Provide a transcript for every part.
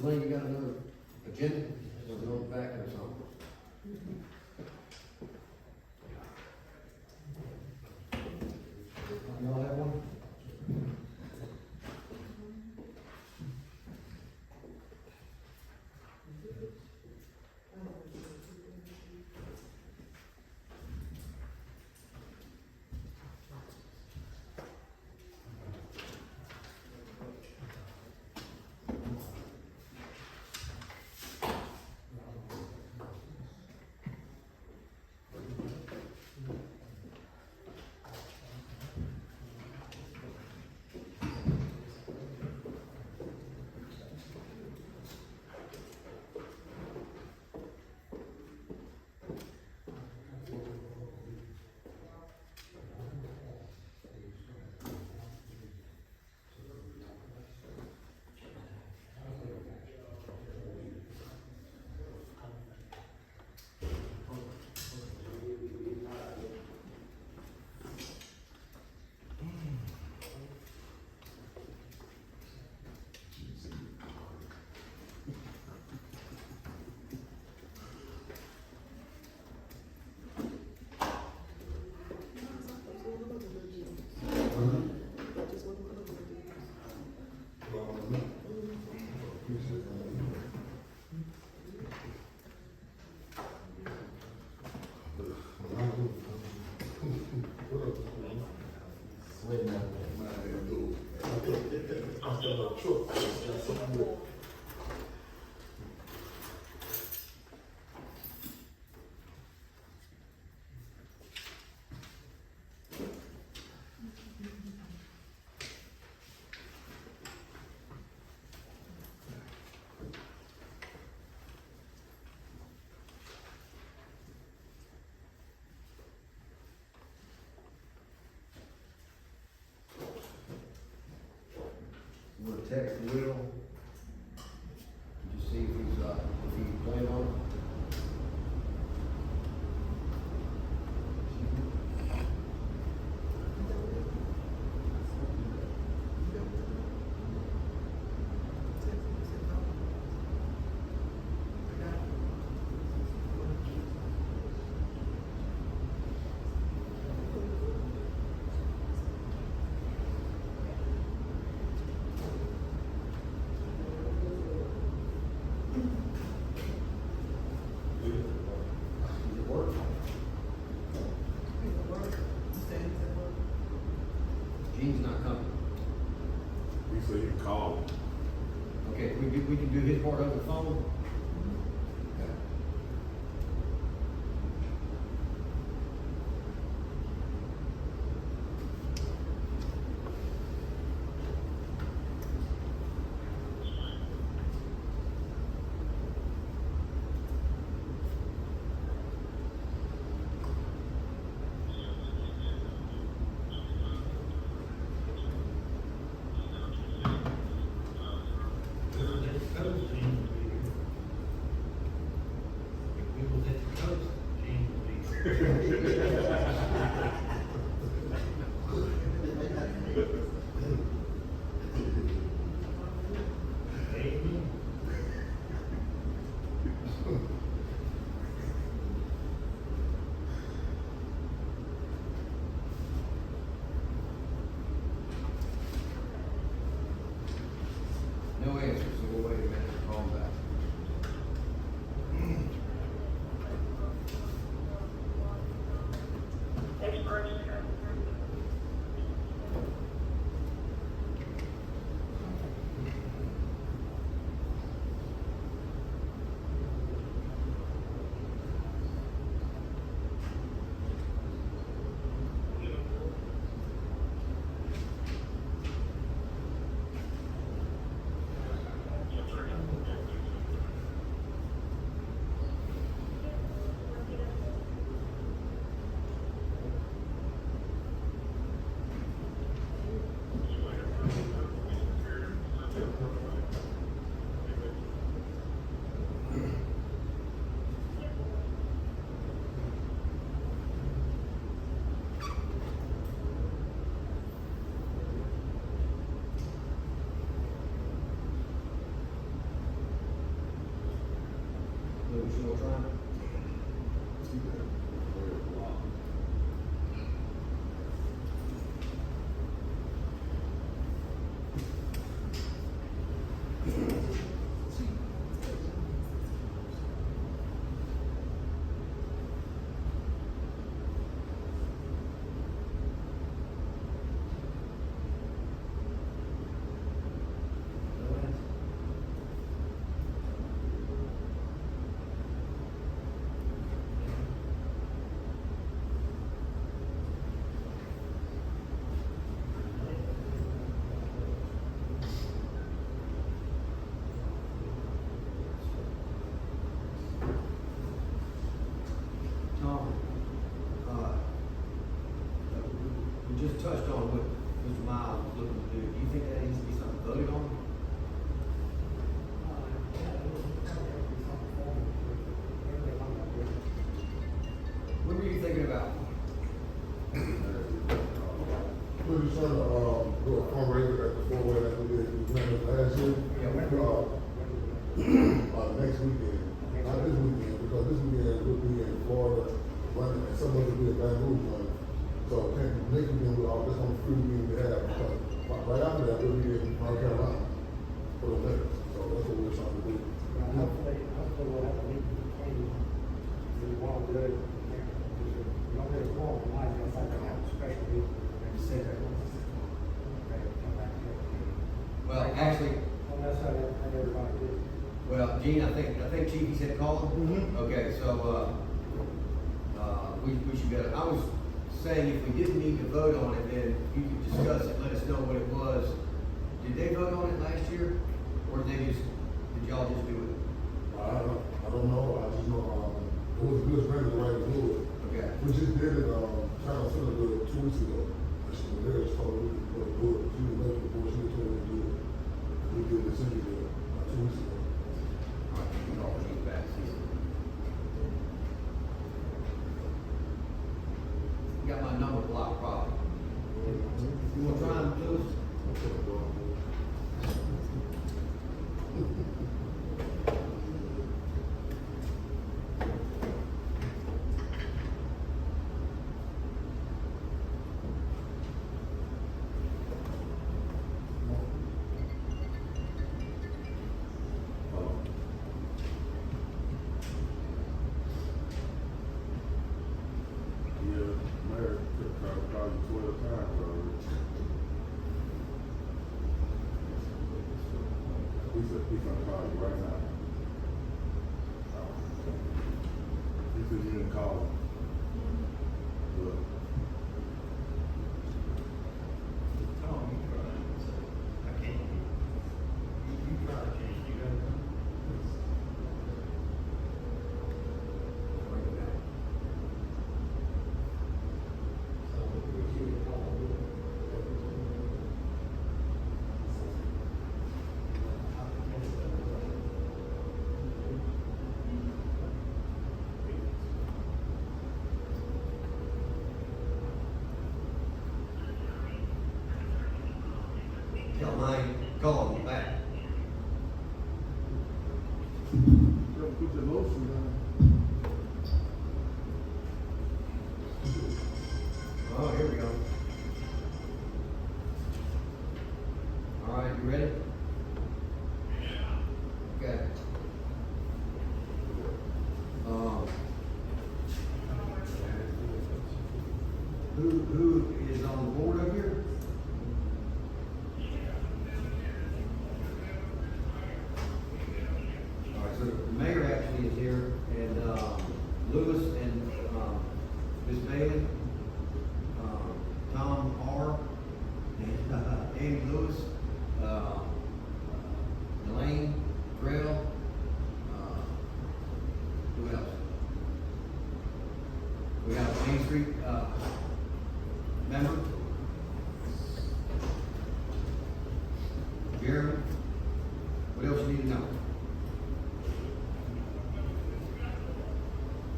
Elaine, you got another agenda? Or go back or something? Y'all have one? We'll text Will. Just see if he's playing on it. Gene's not coming. You say you call him. Okay, we can do his part over the phone. Okay. No answer, so we'll wait a minute and call him back. next weekend, not this weekend, because this weekend will be in Florida, running, and some of it will be a Baton Rouge one. So next weekend we're all just on the free weekend we have, because right after that we'll be in North Carolina for the Olympics. So that's what we're trying to do. Hopefully we'll have a meeting between, we want to do it, we don't really want tonight, I think we'll have a special meeting, and set it. Well, actually, Well, that's how everybody did. well, Gene, I think Chiefy said call him. Mhm. Okay, so, we should go, I was saying if we didn't need to vote on it, then you could discuss it, let us know what it was. Did they vote on it last year, or did y'all just do it? I don't know, I just know, it was a good friend of the right to do it. Okay. We just did it, kind of sort of 2 weeks ago. And she was there, she told me we could do it. She was looking before she told me to do it. We did this interview, 2 weeks ago. All right, we can always get back to it. You got my number blocked probably. You wanna try and do it? Yeah, Mayor could call you 12 times already. He's gonna call you right now. He said you didn't call him. But Oh, you try, so I can't. You try to change, you gotta come. Bring it back. So we should call it. Tell mine, call him back. Put your motion down. Oh, here we go. All right, you ready? Okay. Who is on the board up here? All right, so the mayor actually is here, and, Lewis and, Ms. Bailey, Tom R., and, Andy Lewis, Elaine, Grell, who else? We got a Main Street, member. Jeremy, what else you need to know?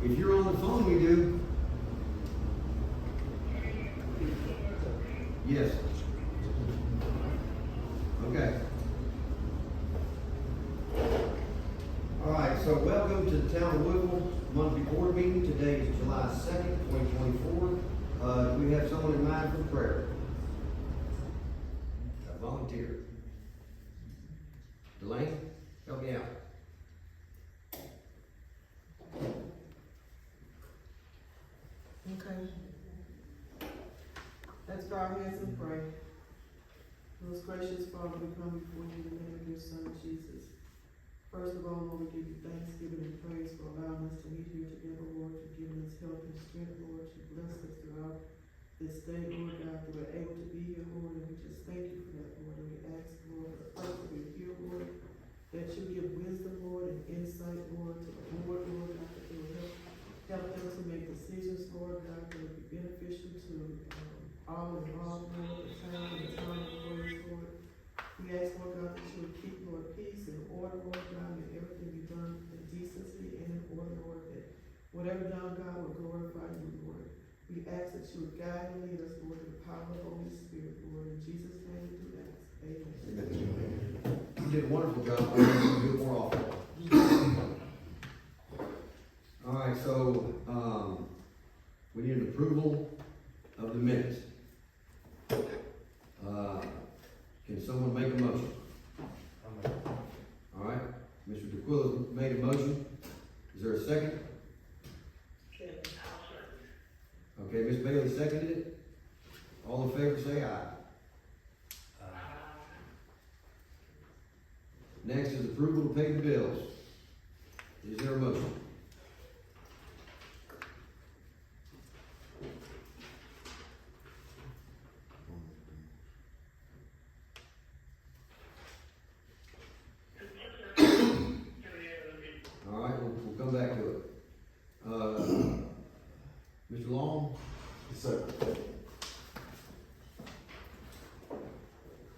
If you're on the phone, we do. Yes. Okay. All right, so welcome to the Town of Woodville monthly board meeting. Today is July 2nd, 2024. Do we have someone in mind for prayer? A volunteer. Elaine, help me out. Okay. Let's bow our heads and pray. Most gracious Father, we come before you in the name of your Son, Jesus. First of all, Lord, we give you thanksgiving and praise for allowing us to meet here together, Lord. You've given us health and strength, Lord. You blessed us throughout this day, Lord God, that we're able to be here, Lord. And we just thank you for that, Lord. And we ask, Lord, for the first that we're here, Lord, that you give wisdom, Lord, and insight, Lord, to the board, Lord God, that they will help them to make decisions, Lord God, that will be beneficial to all involved, Lord, the town and the town employees, Lord. We ask, Lord God, that you would keep, Lord, peace and order, Lord God, and everything be done in decency and in order, Lord, that whatever done, God, will glorify you, Lord. We ask that you would guide and lead us, Lord, in the power of the Holy Spirit, Lord. In Jesus' name we do ask. Amen. You did a wonderful job. I'm going to do it more often. so, we need an approval of the minutes. Can someone make a motion? All right, Mr. DeQuilla made a motion. Is there a second? Okay, Ms. Bailey seconded it. All in favor, say aye. Next is approval to pay the bills. Is there a motion? All right, we'll come back to it. Mr. Long? Yes, sir.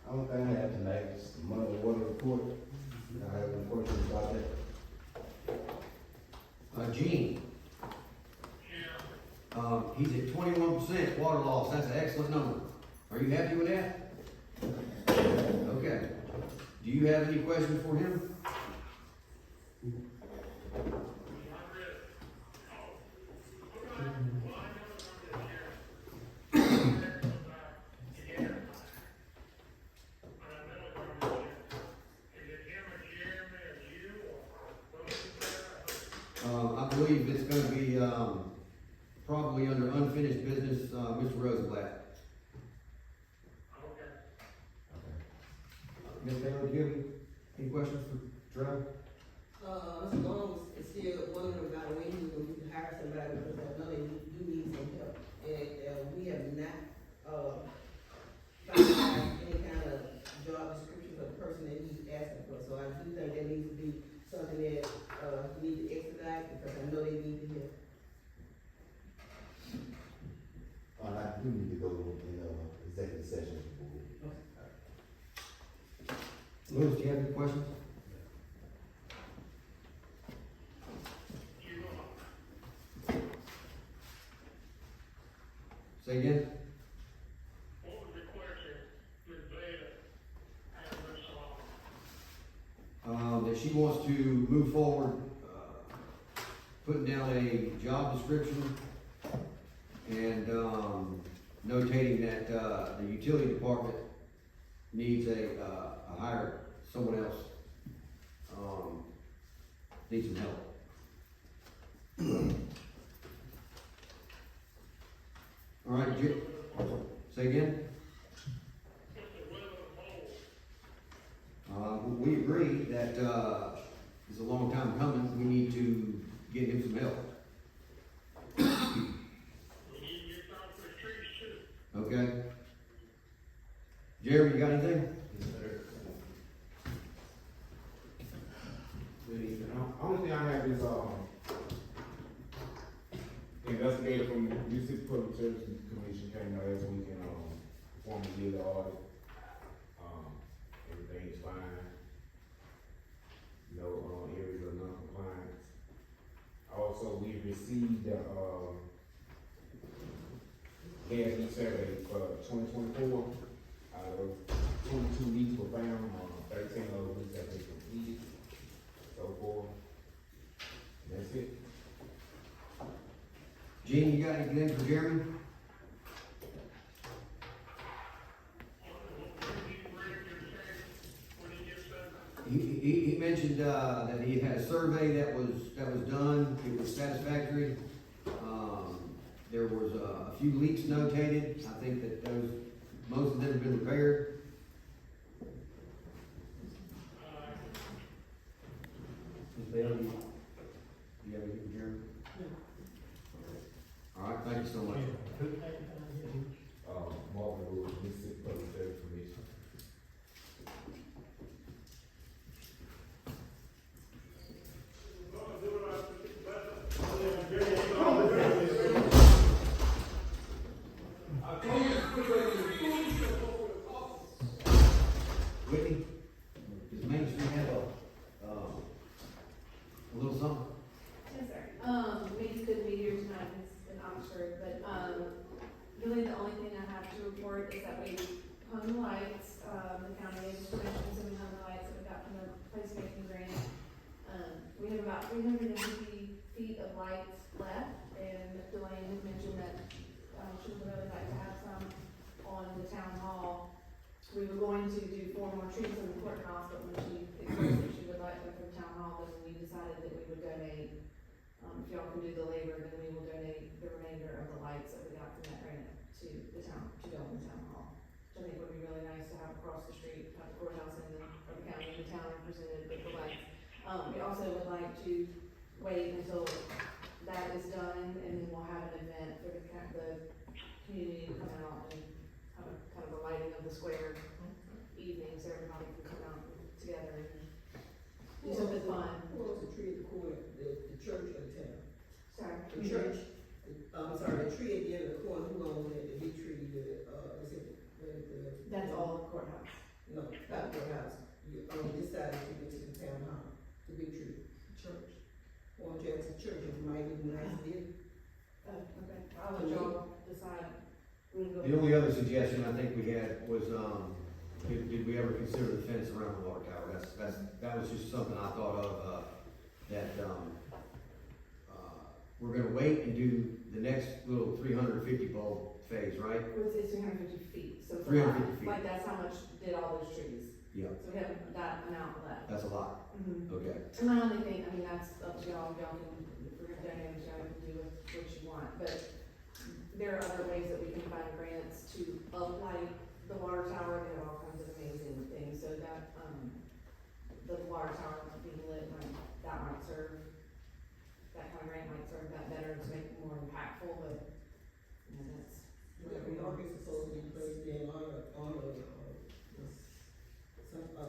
Only thing I have tonight is the monthly water report. I have no questions about that. Gene? He's at 21% water loss. That's an excellent number. Are you happy with that? Okay. Do you have any questions for him? I believe it's gonna be, probably under unfinished business, Mr. Rosenblatt. Ms. Bailey, do you have any questions for Trevor? Mr. Long is still wondering about when he was going to hire somebody, because I know they do need some help. And, we have not, found any kind of job description for the person that he's asking for. So I do think that needs to be something that, we need to expedite, because I know they need the help. I do need to go in, executive session. Louis, do you have any questions? Say again? What was the question, Ms. Bailey, and Ms. Long? That she wants to move forward, putting down a job description and, notating that, the utility department needs hire someone else, needs some help. All right, say again? We agree that, it's a long time coming, we need to get him some help. We need to get out the streets too. Okay? Jeremy, you got anything? Yes, sir. Good evening. Only thing I have is, investigator from the Mississippi Public Service Commission came out last week and, performed a yearly audit. Everything is fine. No, areas of non-compliance. Also, we received, gas leak survey for 2024. Out of 22 leaks were found, 13 of those have been completed, so forth. That's it. Gene, you got anything for Jeremy? He mentioned, that he had a survey that was done, it was satisfactory. There was a few leaks notated, I think that most of them have been repaired. Ms. Bailey, you have anything for Jeremy? All right, thank you so much. Marvin Lewis, Mississippi Public Service Commission. Whitney, does Main Street have a little courthouse, but when she expressed that she would like them for town hall, then we decided that we would donate. If y'all can do the labor, then we will donate the remainder of the lights that we got from that grant to the town, to go in the town hall. Which I think would be really nice to have across the street, have the courthouse and the county and the town represented with the lights. We also would like to wait until that is done, and then we'll have an event for the community to come out and have a kind of a lighting of the square evening, so everybody can come out together and do something fun. Who owns the tree at the corner, the church or the town? Sorry. The church, I'm sorry, the tree at the end of the corner, who owns it, the big tree, is it, That's all courthouse. No, not the courthouse, on this side, you get to the town hall, the big tree. Church. Well, Jackson Church, it might be nice, Okay, I'll let y'all decide. The only other suggestion I think we had was, did we ever consider the fence around the water tower? That was just something I thought of, we're gonna wait and do the next little 350 bulb phase, right? It's 350 feet, so it's a 350 lot. feet. Like, that's how much did all those trees. Yeah, So we have that amount left. that's a lot, okay. And my only thing, I mean, that's up to y'all can, if we're gonna donate, y'all can do with what you want, but there are other ways that we can find grants to uplight the water tower. They have all kinds of amazing things, so that, the water tower being lit, that might serve, that kind of grant might serve that better to make it more impactful, but, you know, that's. Marcus is supposed to be placed in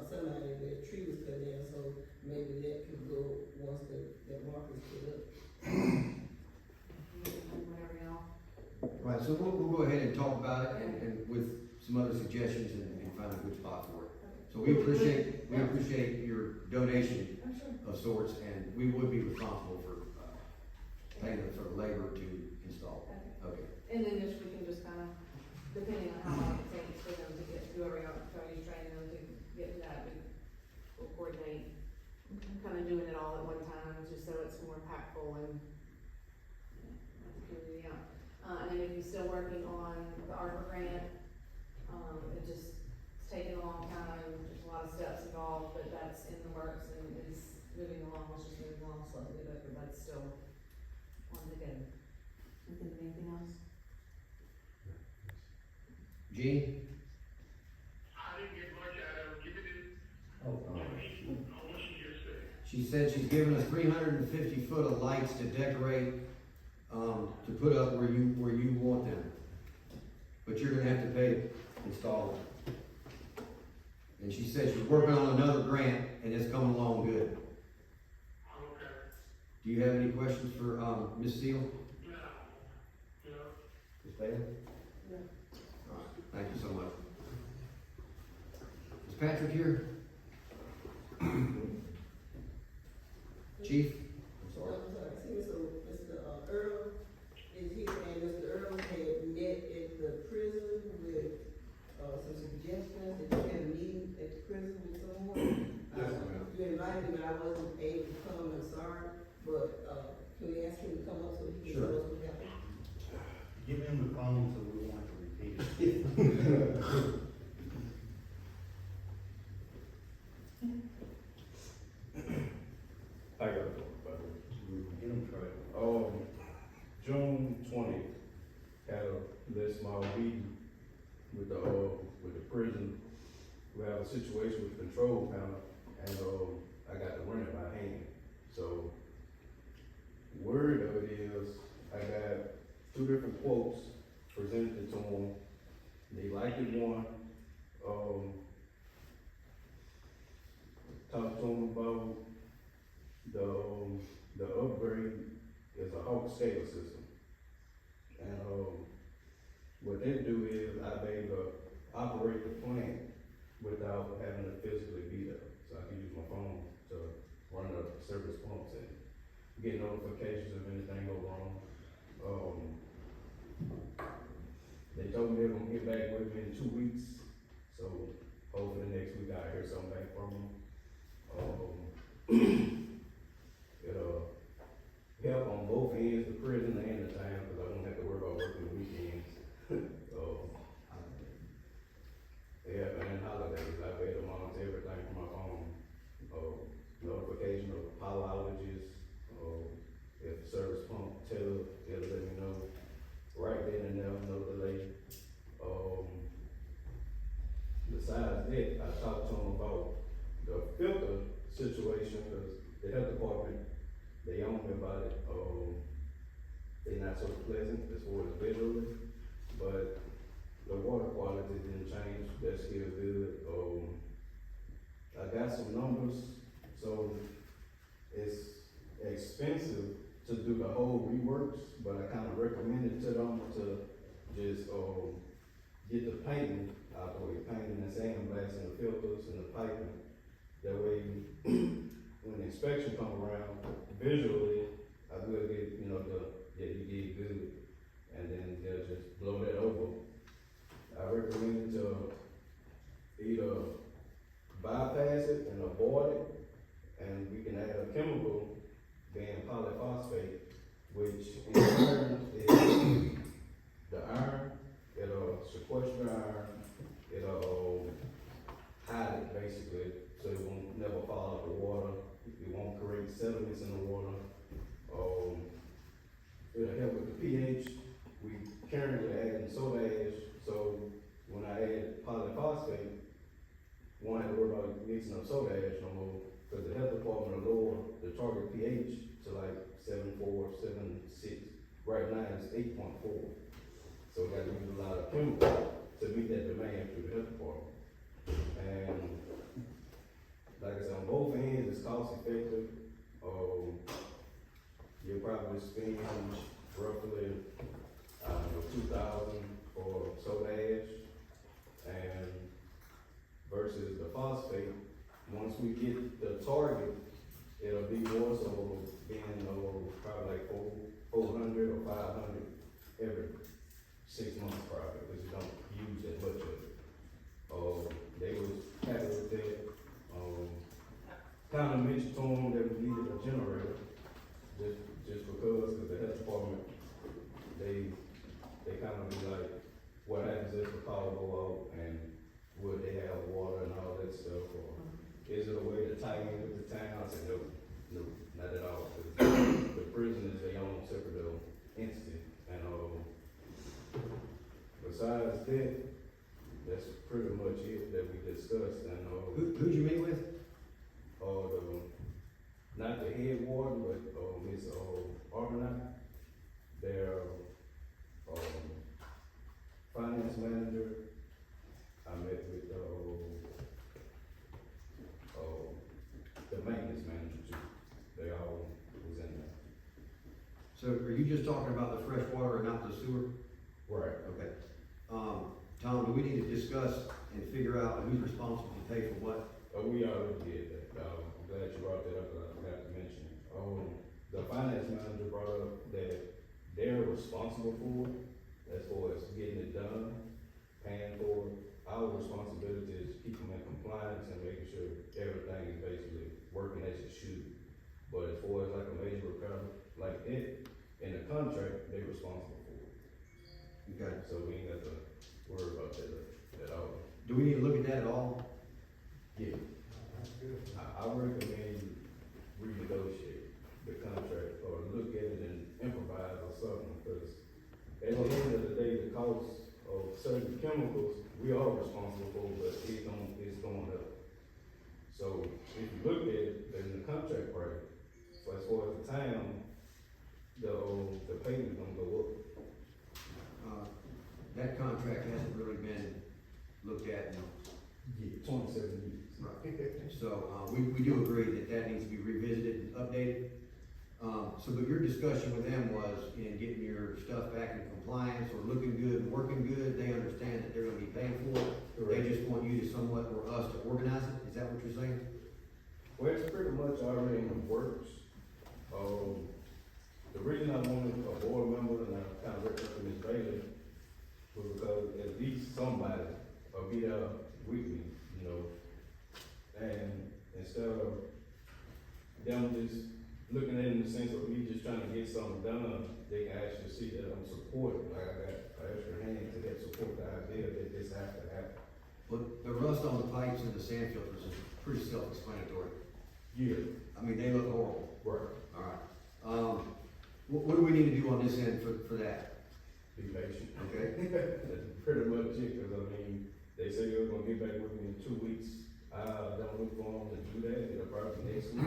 somebody, the tree was cut down, so maybe that could go once that Marcus put up. Whatever y'all. Right, so we'll go ahead and talk about it and with some other suggestions and find a good spot for it. So we appreciate your donation I'm sure. of sorts, and we would be responsible for, paying for the labor to install. Okay. And then just, we can just kind of, depending on how long it takes for them to get, whoever y'all training them to get to that, we'll coordinate. Kind of doing it all at one time, just so it's more impactful and, yeah. And then if you're still working on the ARPA grant, it's taking a long time, there's a lot of steps involved, but that's in the works and is moving along, it's just moving along slowly, but that's still on the go. Anything else? Gene? I didn't get much out of it, give it Oh, on what she just said. She said she's given us 350 foot of lights to decorate, to put up where you want them. But you're gonna have to pay to install them. And she said she's working on another grant and it's coming along good. Okay. Do you have any questions for, Ms. Steele? No. No. Ms. Bailey? No. All right, thank you so much. Is Patrick here? Chief? I'm sorry. See, Mr. Earl is here, and Mr. Earl had met at the prison with, some suggestions, that you had a meeting at the prison with someone. Yes, ma'am. You invited me, but I wasn't able to come, I'm sorry, but, can we ask him to come up so he can Sure. tell us what happened? Give him the phone so we won't have to repeat it. I got it, but, Get him tried. June 20th, had a little small meeting with the prison. We have a situation with the control panel, and, I got to run it by hand. So, word of it is, I got 2 different quotes presented to them. They liked it one, talked to them about the upgrade is a Hawk scale system. And, what they do is I be able to operate the plant without having to physically be there. So I can use my phone to run the service pumps and get notifications if anything go wrong. They told me they're gonna get back with me in 2 weeks, so hopefully next week I hear something back from them. It'll help on both ends, the prison and the town, cause I won't have to worry about working weekends. Yeah, and holidays, I pay the moms everything from my situation, cause the health department, they own me about it, they not so pleasant as far as visually, but the water quality didn't change, that's still good, I got some numbers, so it's expensive to do the whole reworks, but I kinda recommended to them to just, get the painting out the way, painting and sandblasting the filters and the piping. That way, when the inspection come around, visually, I will get, yeah, you did good, and then they'll just blow that over. I recommend to either bypass it and avoid it, and we can add a chemical, being polyphosphate, which in turn is the iron, it'll sequester iron, it'll hide it basically, so it won't never fall out the water, it won't create sediments in the water. It'll help with the pH. We currently adding soda ash, so when I add polyphosphate, won't have to worry about mixing up soda ash no more, cause the health department will lower the target pH to like 7.4, 7.6. Right now it's 8.4. So we gotta use a lot of chemicals to meet that demand through the health department. And like I said, on both ends, it's cost effective. You'll probably spend roughly, $2,000 for soda ash, and versus the phosphate, once we get the target, it'll be more so being, probably like 400 or 500 every 6 months probably, because you don't use that much of it. They was happy with that. Kind of mentioned to them that we needed a generator, just because the health department, they kind of be like, what happens if the power go out, and would they have water and all that stuff, or is it a way to tie in with the town? I said, no, not at all, 'cause the prison is their own separate entity, and, besides that, that's pretty much it that we discussed, and, Who'd you meet with? not the head warden, but, Ms. Alderman, their, finance manager, I met with, the maintenance manager too, they all was in there. So are you just talking about the fresh water and not the sewer? Right. Okay. Tom, do we need to discuss and figure out who's responsible to pay for what? We already did that, I'm glad you brought that up, because I forgot to mention it. The finance manager brought up that they're responsible for it, as far as getting it done, paying for it. Our responsibility is keep them in compliance and making sure everything is basically working as it should. But as far as like a major recovery, like it, in the contract, they're responsible for it. Okay. So we ain't got to worry about that at all. Do we need to look at that at all? Yeah. That's good. I recommend you renegotiate the contract or look at it and improvise or something, because at the end of the day, the cost of certain chemicals, we are responsible for, but it's going up. So if you look at it, then the contract price, so as far as the town, the payment's gonna go up. That contract hasn't really been looked at in. 27 years. Right. So, we do agree that that needs to be revisited and updated. But your discussion with them was in getting your stuff back in compliance or looking good and working good. They understand that they're gonna be paying for it. Correct. They just want you to somewhat, or us to organize it. Is that what you're saying? Well, it's pretty much already in the works. The reason I wanted a board member, and I kind of recommended Ms. Bailey, was because at least somebody will be there with me, and instead of them just looking at it in the sense of me just trying to get something done, they can actually see that I'm supporting, like I got an extra hand to help support the idea that this has to happen. But the rust on the pipes and the sand filters is pretty self-explanatory. Yeah. I mean, they look horrible. Right. All right. What do we need to do on this end for that? Be patient. Okay. That's pretty much it, because they say they were gonna get back with me in 2 weeks. I don't look for them to do that, it'll probably start next week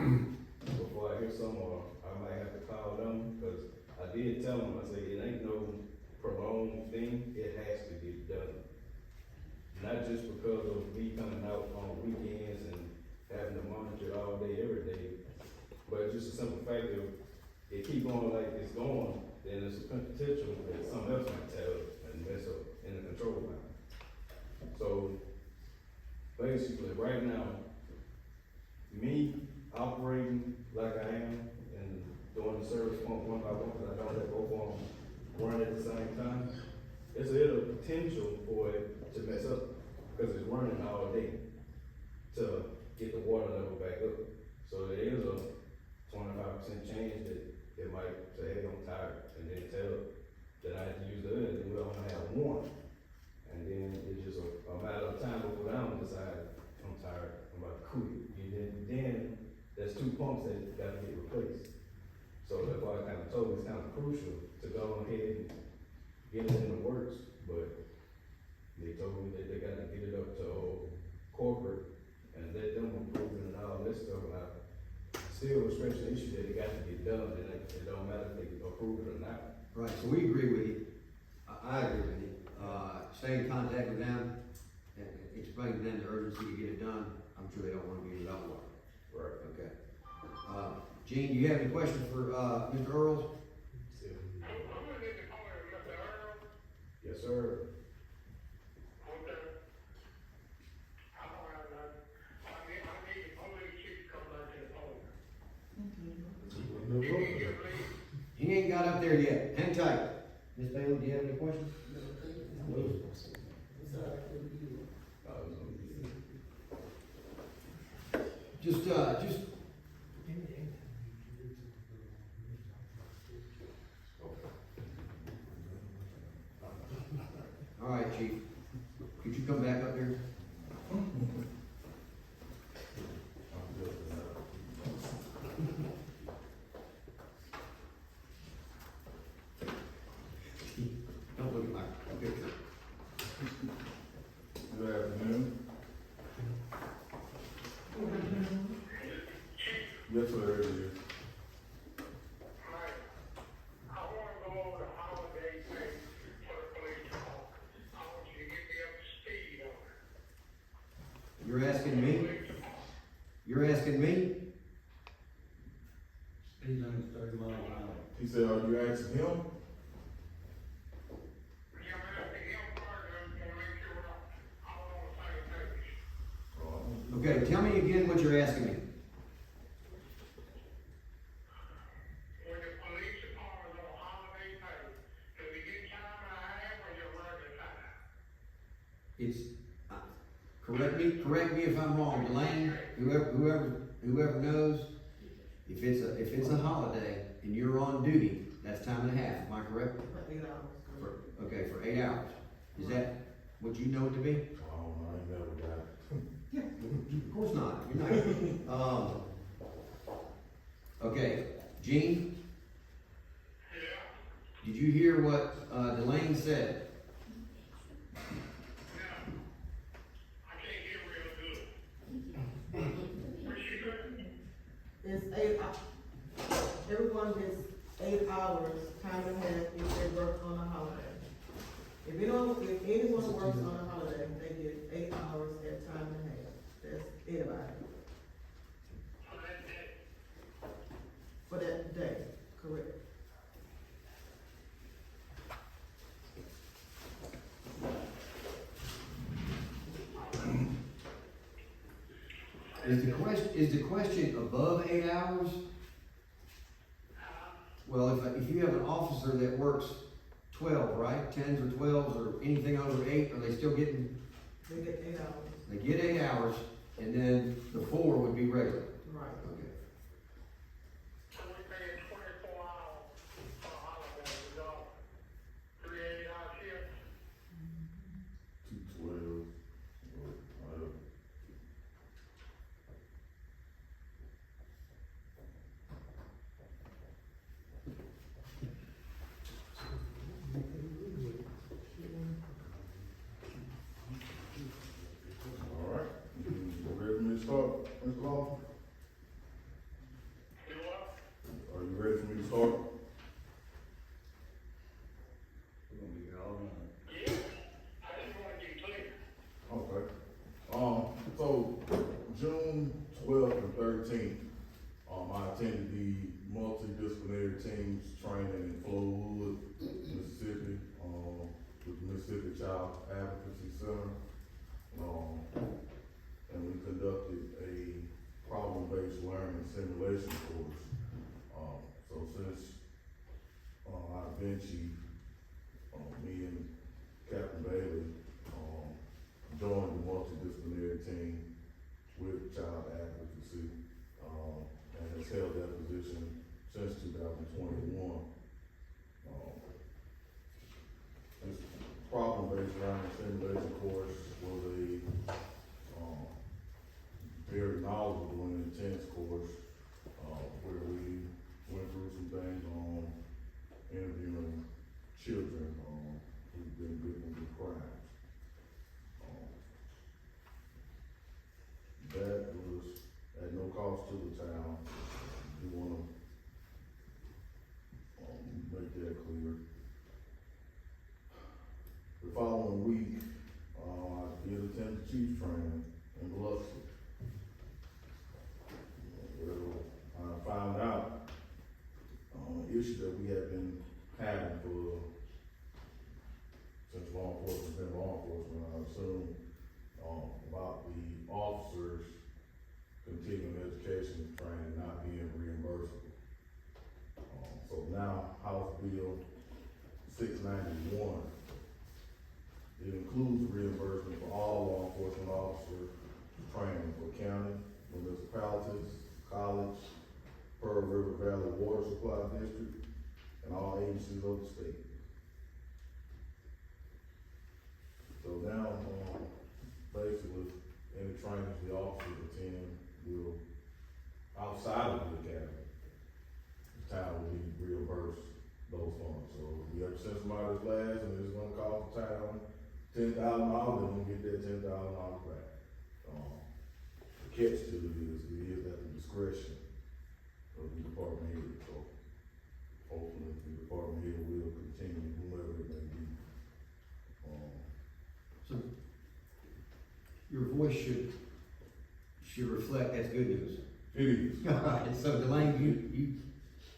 before I hear some, or I might have to call them, cause I did tell them, I said, it ain't no prolonged thing, it has to get done. Not just because of me coming out on weekends and having to monitor it all day, every day, but just a simple fact of, it keep going like it's going, then there's a potential that something else might tell and mess up in the control line. So, basically, right now, me operating like I am and doing the service pump one by one, because I don't let both of them run at the same time, there's a little potential for it to mess up, because it's running all day to get the water level back up. So there is a 25% chance that it might say, hey, I'm tired, and then tell that I have to use the other, then we'll only have one. And then it's just a matter of time before I decide, I'm tired, I'm about to quit. And then there's 2 pumps that gotta get replaced. So that's why I kinda told me it's kinda crucial to go ahead and get it in the works, but they told me that they gotta get it up to corporate and let them approve it and all this stuff. And I still was stressing the issue that it got to get done, and it don't matter if they approve it or not. Right, so we agree with you. I agree with you. Stay in contact with them and explain to them the urgency to get it done. I'm sure they don't wanna be without water. Right. Okay. Gene, do you have any questions for, Mr. Earls? Yes, sir. He ain't got up there yet. Hang tight. Ms. Bailey, do you have any questions? Just. All right, Chief. Could you come back up here? Don't look at my picture. Good afternoon. Yes, sir, it is. I wanna go over the holiday thing for the police department. I want you to get me up to speed on it. You're asking me? You're asking me? Speed limit 30 miles an hour. He said, are you asking him? Yeah, I'm asking him first, and I'm gonna make sure we're all on the same page. Okay, tell me again what you're asking me. When the police department is on holiday pay, do we get time and a half or your regular time? It's, correct me if I'm wrong, Delane, whoever knows, if it's a holiday and you're on duty, that's time and a half, am I correct? For 8 hours. Okay, for 8 hours. Is that what you know it to be? Oh, I ain't never got it. Yeah, of course not, you're not. Okay, Gene, Yeah, did you hear what, Delane said? I can't hear real good. What she said? It's 8 everyone gets 8 hours, time and a half if they work on a holiday. If anyone works on a holiday, they get 8 hours at time and a half. That's everybody. For that day. For that day, correct. Is the question above 8 hours? Well, if you have an officer that works 12, right, 10s or 12s or anything over 8, are they still getting? They get 8 hours. They get 8 hours, and then the 4 would be regular. Right. Okay. So we pay 24 hours for a holiday, we got 3 8-hour shifts. 212. All right. You ready for me to start, Mr. Lawson? ready for me to start? We're gonna be here all night. Yeah, I just wanna be clear. Okay. So June 12th and 13th, I attended the multidisciplinary teams training in Flowood, Mississippi, with the Mississippi Child Advocacy Center. And we conducted a problem-based learning simulation course. So since, I've been chief, me and Captain Bailey, joined the multidisciplinary team with child advocacy, and has held that position since 2021. This problem-based learning simulation course was a, very knowledgeable and intense course, where we went through some things on interviewing children, who've been victims of crimes. That was at no cost to the town. We wanna, make that clear. The following week, I did attend the chief's training in Biloxi. Where I found out, an issue that we had been having since law enforcement's been law enforcement, I assume, about the officers' continuing education training not being reimbursable. So now House Bill 691, it includes reimbursement for all law enforcement officers training for county, municipalities, college, Pearl River Valley Water Supply District, and all agencies of the state. So now, basically, any trainings the officers attend will, outside of the academy, the town will need to reimburse those funds. So if you have to send somebody to class and it's gonna cost the town $10,000, they're gonna get that $10,000 back. The catch to it is at the discretion of the department head. So hopefully the department head will continue, whoever it may be. So your voice should reflect that's good news. It is. All right, so Delane,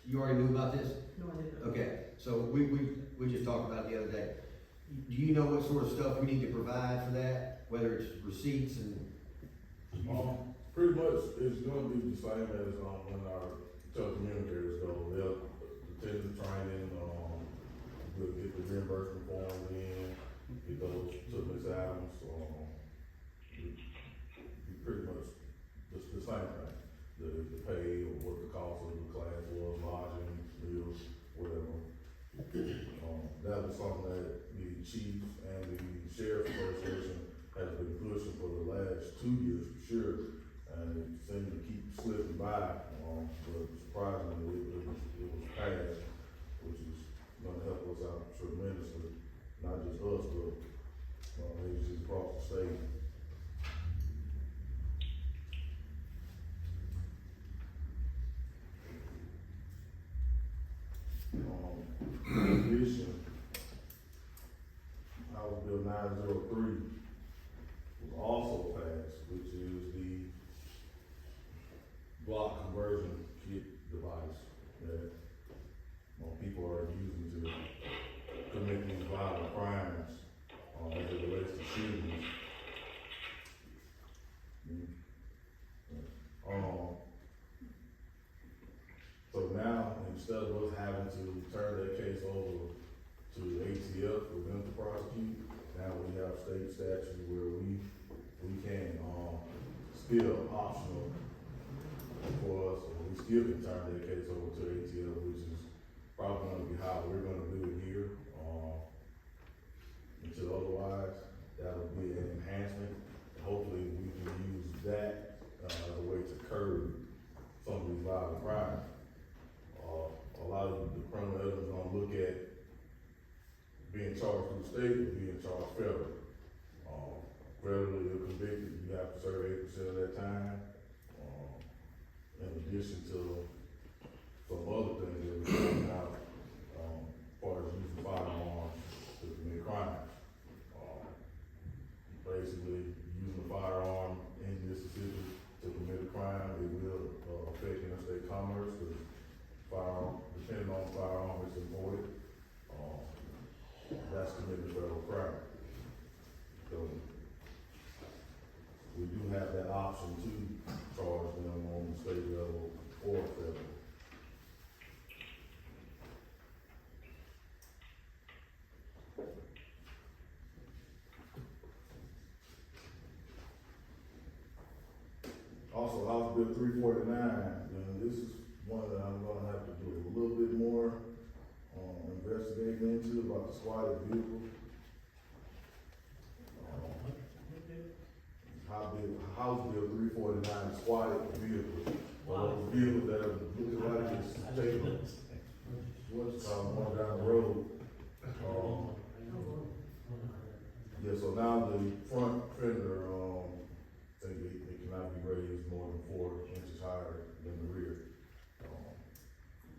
you already knew about this? No, I didn't. Okay, so we just talked about it the other day. Do you know what sort of stuff we need to provide for that, whether it's receipts and? Pretty much it's gonna be the same as, when our telecommunicators go, they'll attend the training, we'll get the reimbursement forms in, it goes to Ms. Adams, we pretty much, just the same thing. The pay or what the cost of the class was, lodging, meals, whatever. That was something that the chiefs and the sheriff's association has been pushing for the last 2 years for sure. And it seemed to keep slipping by, but surprisingly, it was passed, which is gonna help us out tremendously, not just us, but agencies across the state. In addition, House Bill 903 was also passed, which is the block conversion kit device that people are using to commit these violent crimes, as it relates to shootings. So now, instead of us having to turn that case over to ATF for them to prosecute, now we have state statutes where we can, still optional for us, we still can turn that case over to ATF, which is probably gonna be how we're gonna do it here. Until otherwise, that'll be an enhancement. Hopefully, we can use that, as a way to curb some of these violent crimes. A lot of the criminal evidence gonna look at being charged through the state or being charged federally. Federally, you're convicted, you have to serve 8% of that time. In addition to some other things affect interstate commerce, because firearm, depending on firearm it's imported, that's committing federal crime. So, we do have that option to charge them on the state level or federal. Also, House Bill 349, and this is one that I'm gonna have to do a little bit more, investigating into about the squatted vehicle. House Bill 349, squatted vehicle, vehicle that looks like it's taken, what's one down the road. Yeah, so now the front fender, I think it cannot be raised more than 4 inches higher than the rear.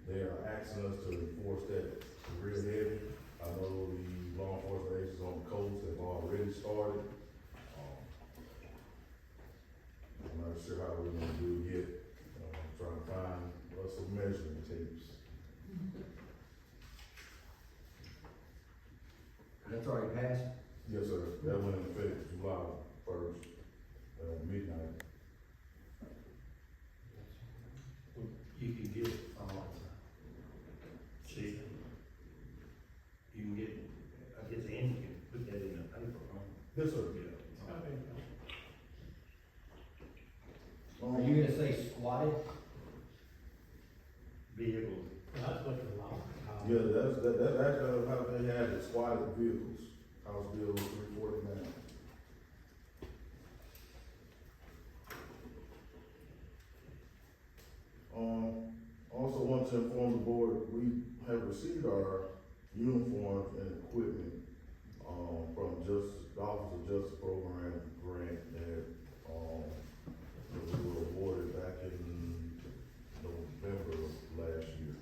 They are asking us to enforce that real heavy. I know the law enforcement agencies on the coast have already started. I'm not sure how we're gonna do it yet. Trying to find some measuring tapes. That's already passed? Yes, sir. That went into effect July 1st, midnight. You can get, see, you can get, I guess Andy can put that in the paper, huh? Yes, sir. Yeah. Are you gonna say squatted? Vehicles. That's what the law. Yeah, that's how they have it, squatted vehicles. House Bill 349. Also want to inform the board, we have received our uniforms and equipment, from the Office of Justice Program grant that, we were awarded back in November of last year.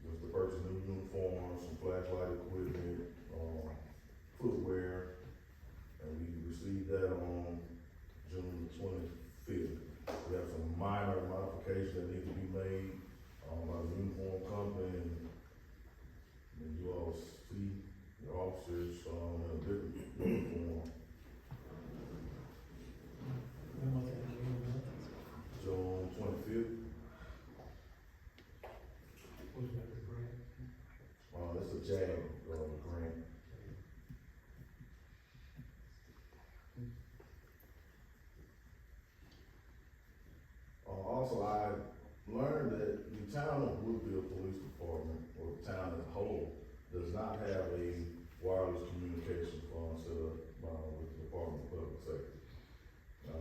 Was to purchase new uniforms, some flashlight equipment, footwear, and we received that on June 25th. We have some minor modifications that need to be made, by the uniform company, and you all see the officers, in a different uniform. June 25th. What's that, the grant? That's a JAG, grant. Also, I learned that the town of Woodville Police Department, or the town as a whole, does not have a wireless communication fund set up, with the Department of Public Safety. I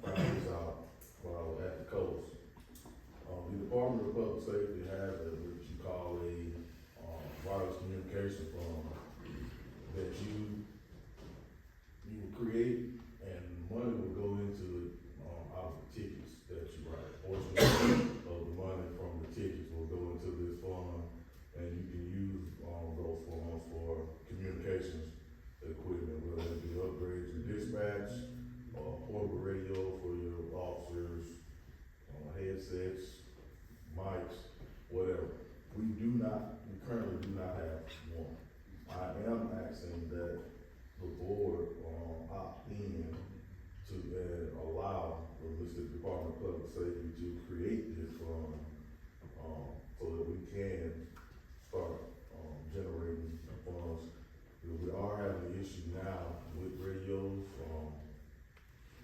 found this out while I was at the coast. The Department of Public Safety has what you call a, wireless communication fund that you will create, and money will go into it, out of the tickets that you write. A portion of the money from the tickets will go into this fund, and you can use, those funds for communications equipment, whether it be upgrades in dispatch, portable radio for your officers, headsets, mics, whatever. We currently do not have one. I am asking that the board, opt in to, allow the Mississippi Department of Public Safety to create this fund, so that we can start, generating funds. Because we are having an issue now with radios,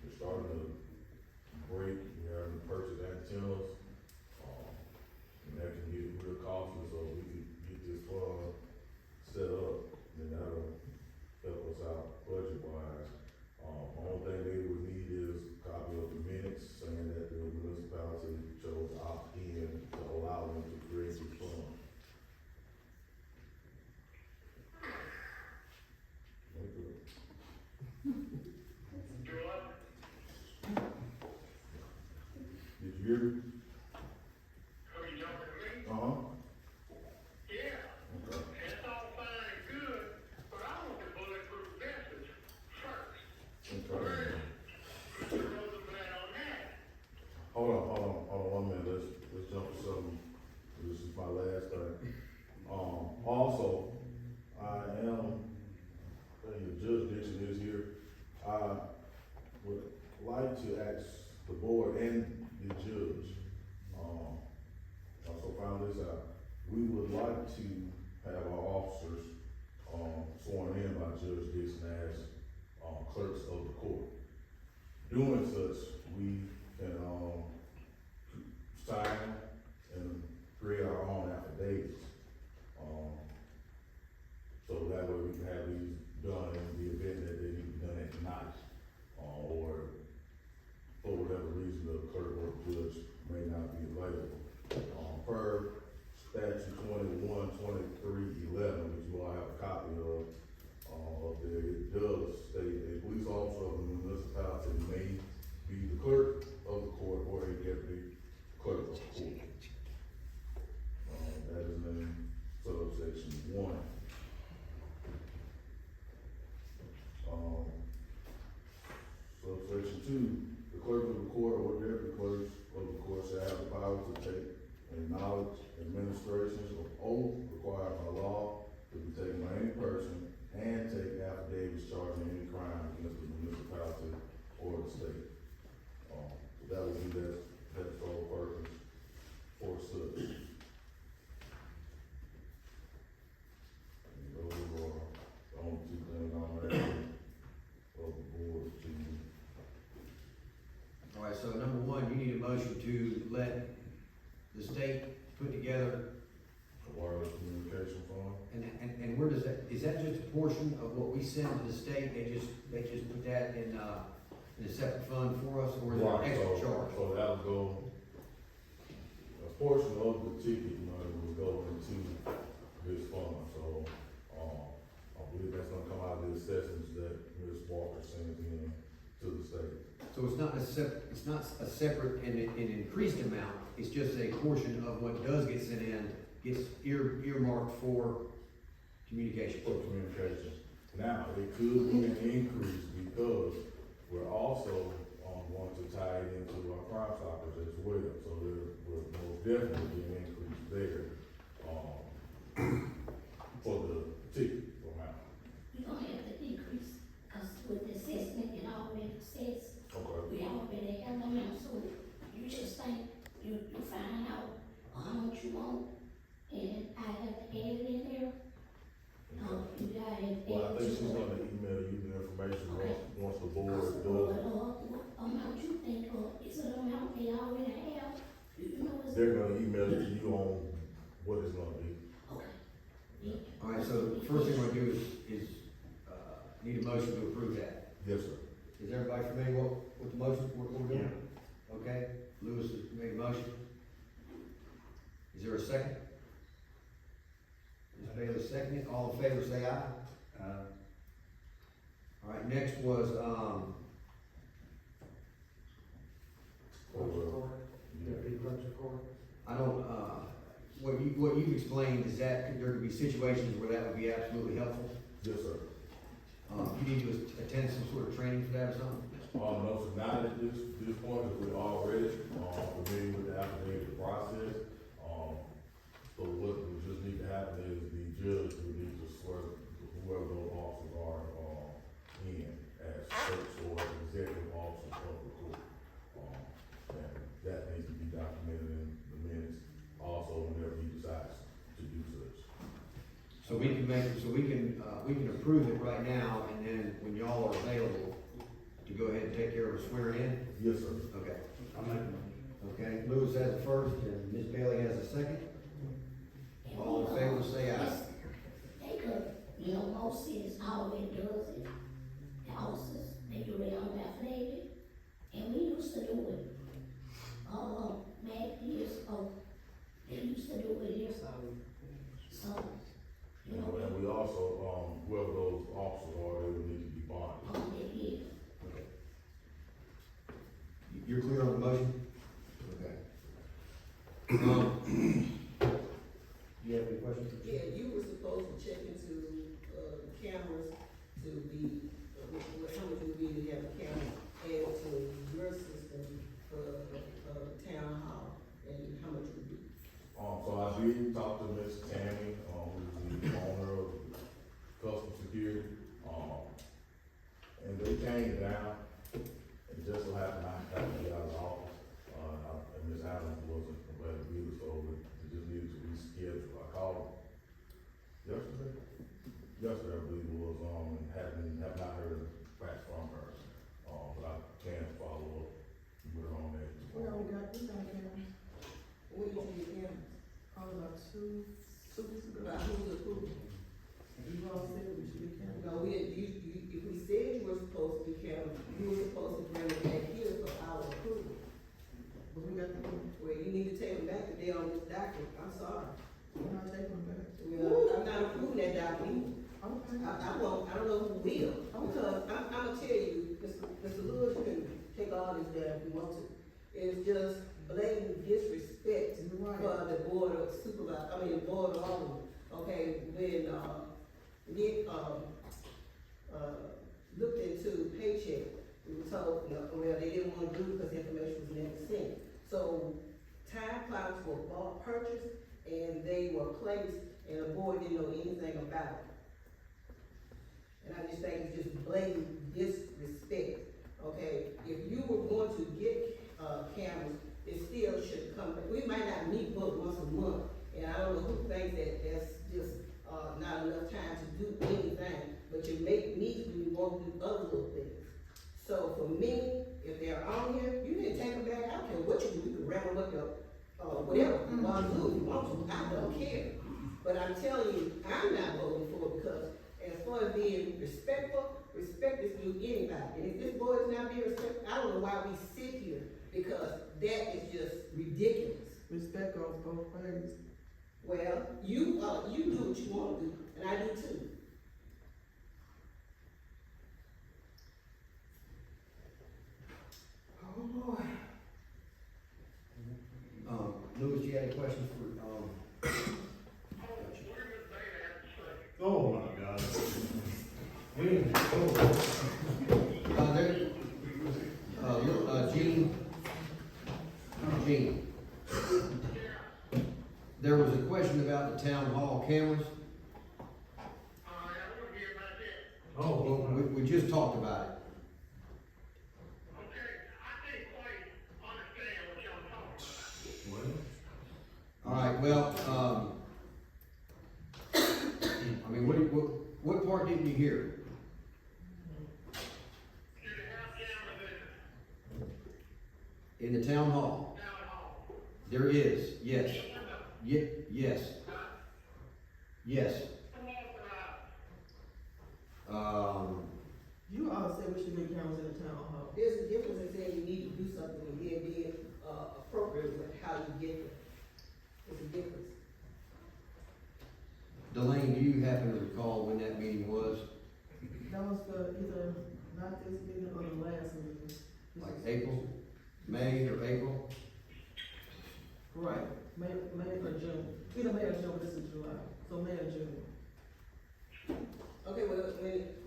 they're starting to break, we're having to purchase antennas, and that can get real costly, so we can get this fund set up, and that'll help us out budget-wise. Only thing they would need is a copy of the minutes saying that the municipality chose to opt in to allow them to create this fund. Okay. Did you hear me? Are you talking to me? Uh-huh. Yeah, Okay. that's all fine and good, but I want the bulletproof vests first. Okay. Mr. Rosenblatt on that. Hold on. take and acknowledge administrations of oath required by law to be taken by any person and take affidavits charging any crime against the municipality or the state. So that would be that sole purpose for such. And those are the only two things I'm asking of the board to. All right, so number one, you need a motion to let the state put together, The wireless communication fund? and where does that, is that just a portion of what we send to the state? They just put that in a separate fund for us, or is there an extra charge? So that'll go, a portion of the ticket money will go into this fund, so, I believe that's gonna come out of the assessments that Ms. Walker sends in to the state. So it's not a separate and increased amount, it's just a portion of what does get sent in, gets earmarked for communication. For communication. Now, it could be an increase because we're also, want to tie it into our Crime Stoppers as well, so there will most definitely be an increase there, for the ticket amount. You're gonna have to increase, cause with the assessment, it already says, Okay. we already have them out, so you just think, you find out how much you want, and I have to add it in there. You gotta add it. Well, I think she's gonna email you the information once the board Cause does. what amount you think, is it amount they already have, you know it's. They're gonna email it to you on what it's gonna be. Okay. Yeah. All right, so the first thing we're gonna do is need a motion to approve that. Yes, sir. Is everybody familiar with the motion, what we're doing? Okay, Lewis has made a motion. Is there a second? Ms. Bailey seconded, all in favor say aye. All right, next was, Deputy clerk's report. I don't, what you've explained is that there could be situations where that would be absolutely helpful. Yes, sir. You need to attend some sort of training for that or something? No, so not at this point, because we're already, familiar with the affidavit process. So what we just need to happen is the judge will need to swear whoever those officers are, in as clerks or executive officers of the court. And that needs to be documented in the minutes, also whenever he decides to do such. So we can approve it right now, and then when y'all are available, to go ahead and take care of swearing in? Yes, sir. Okay. I'll make a motion. Okay, Lewis has a first, and Ms. Bailey has a second. All in favor, say aye. They could, most cities already does it. The officers, they do their own affidavit, and we used to do it. Back years ago, they used to do it here. So, And we also, whoever those officers are, they would need to be bonded. they did. You're clear on the motion? Okay. You have any questions? Yeah, you were supposed to check into, cameras to be, how much would be to have a camera added to your system for, town hall, and how much would be? So I did talk to Ms. Tammy, who's the owner of Custom Security, and they came down, and just so happened I had to get out of the office, and Ms. Adams wasn't available either, so we just needed to reschedule. I called yesterday, I believe it was, and have not heard back from her, but I can follow up with her on that. We got cameras. What do you need cameras? Probably about two weeks ago. About who's approving? You all said we should be cameras. No, if we said you were supposed to be cameras, you were supposed to bring it back here for our approval. But we got the cameras. Well, you need to take them back if they're on this document, I'm sorry. We're not taking them back. Well, I'm not approving that document. Okay. I don't know who will, because I'm gonna tell you, Mr. Lewis, you can take all this down if you want to. It's just blatant disrespect You're right. for the board of board of aldermen, okay? When, Nick, looked into paycheck, we were told, well, they didn't wanna do it because the information was never sent. So, time clock and they were placed, and the board didn't know anything about it. And I just think it's just blatant disrespect, okay? If you were going to get, cameras, it still should come, we might not meet but once a month, and I don't know who thinks that that's just, not enough time to do anything, but you make meetings when you want to do other little things. So for me, if they're on here, you didn't take them back, I don't care what you do, you can ram them up your, whatever, wazoo if you want to, I don't care. But I'm telling you, I'm not voting for it because as far as being respectful, respect is due anybody. And if this board is not being respectful, I don't know why we sit here because that is just ridiculous. Respect goes both ways. Well, you do what you want to do, and I do too. Oh, Lord. Louis, you had a question for, Oh, my God. Gene, there was a question about the town hall cameras. Oh, We just talked about it. All right, well, I mean, what part didn't you hear? In the town hall? There is, yes. Yes. Yes. You all said we should make cameras in the town hall. There's a difference in saying you need to do something and then being, appropriate with how you get there. There's a difference. Delane, do you happen to recall when that meeting was? That was for either not this meeting or the last meeting. Like April? May or April? Right, May or June, either May or June, this is July, so May or June. Okay, well,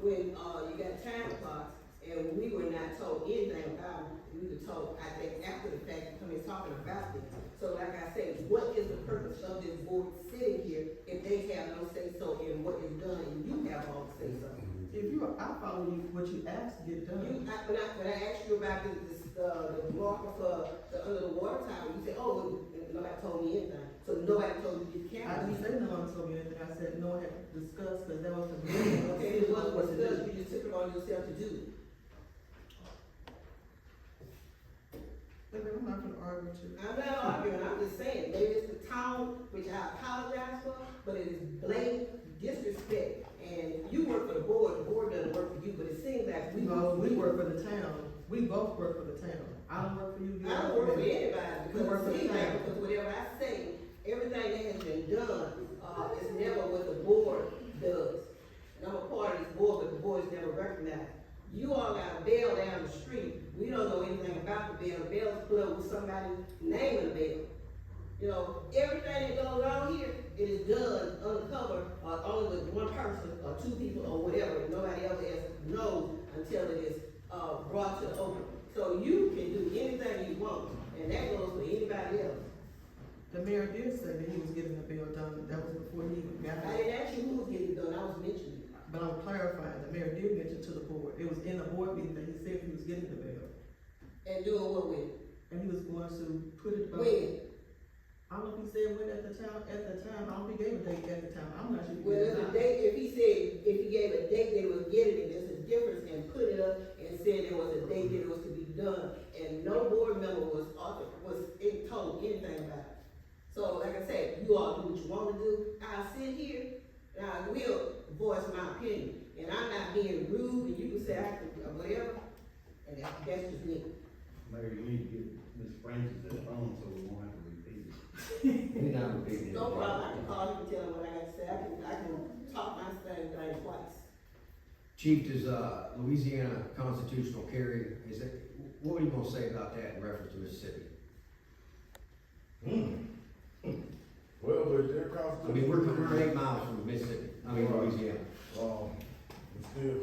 when you got time clocks, and we were not told anything about it, we were told, I think, after the fact, to come in talking about this. So like I said, what is the purpose of this board sitting here if they have no say-so in what is done, and you have all the say-so? If you, I follow you, what you asked to get done. When I asked you about the marker for the under the water tower, you said, oh, well, nobody told me anything. So nobody told you to get I cameras. didn't say no one told me anything, I said no one had discussed, because that was the meeting. Okay, it wasn't what it does, you just took it on yourself to do. Look, I'm not gonna argue with you. I'm not arguing, I'm just saying, maybe it's the tone, which I apologize for, but it is blatant disrespect. And you work for the board doesn't work for you, but it seems like We work for the town, we both work for the town. I don't work for you. I don't work for anybody, We work for because it the seems like, town. because whatever I say, everything that has been done, is never what the board does. And I'm a part of this board, but the board is never recognized. You all got a bail down the street, we don't know anything about the bail is put up with somebody's name in the bail. You know, everything that goes on here, it is done undercover, only with one person, or two people, or whatever, and nobody else knows until it is, brought to the open. So you can do anything you want, and that goes for anybody else. The mayor did say that he was getting the bill done, that was before he even got I it. didn't ask you who was getting done, I was mentioning it. But I'm clarifying, the mayor did mention to the board, it was in the board meeting that he said he was getting the bill. And doing what with it? And he was going to put it. When? I don't know if he said when at the time, I don't think he gave a date at the time, I'm not sure. Well, if the date, if he said, if he gave a date they was getting it, there's a difference in putting it up and saying there was a date that it was to be done. And no board member was told anything about it. So, like I said, you all do what you wanna do, I'll sit here, and I will voice my opinion. And I'm not being rude, and you can say I can, whatever, and that's just me. Mayor, you need to get Ms. Francis that phone so we won't have to repeat it. We're not repeating it. No problem, I can call him and tell him what I got to say, I can talk my thing twice. Chief, does, Louisiana constitutional carry, what are you gonna say about that in reference to Mississippi? Well, but their I constitution. mean, we're 8 miles from Mississippi, Louisiana. But still,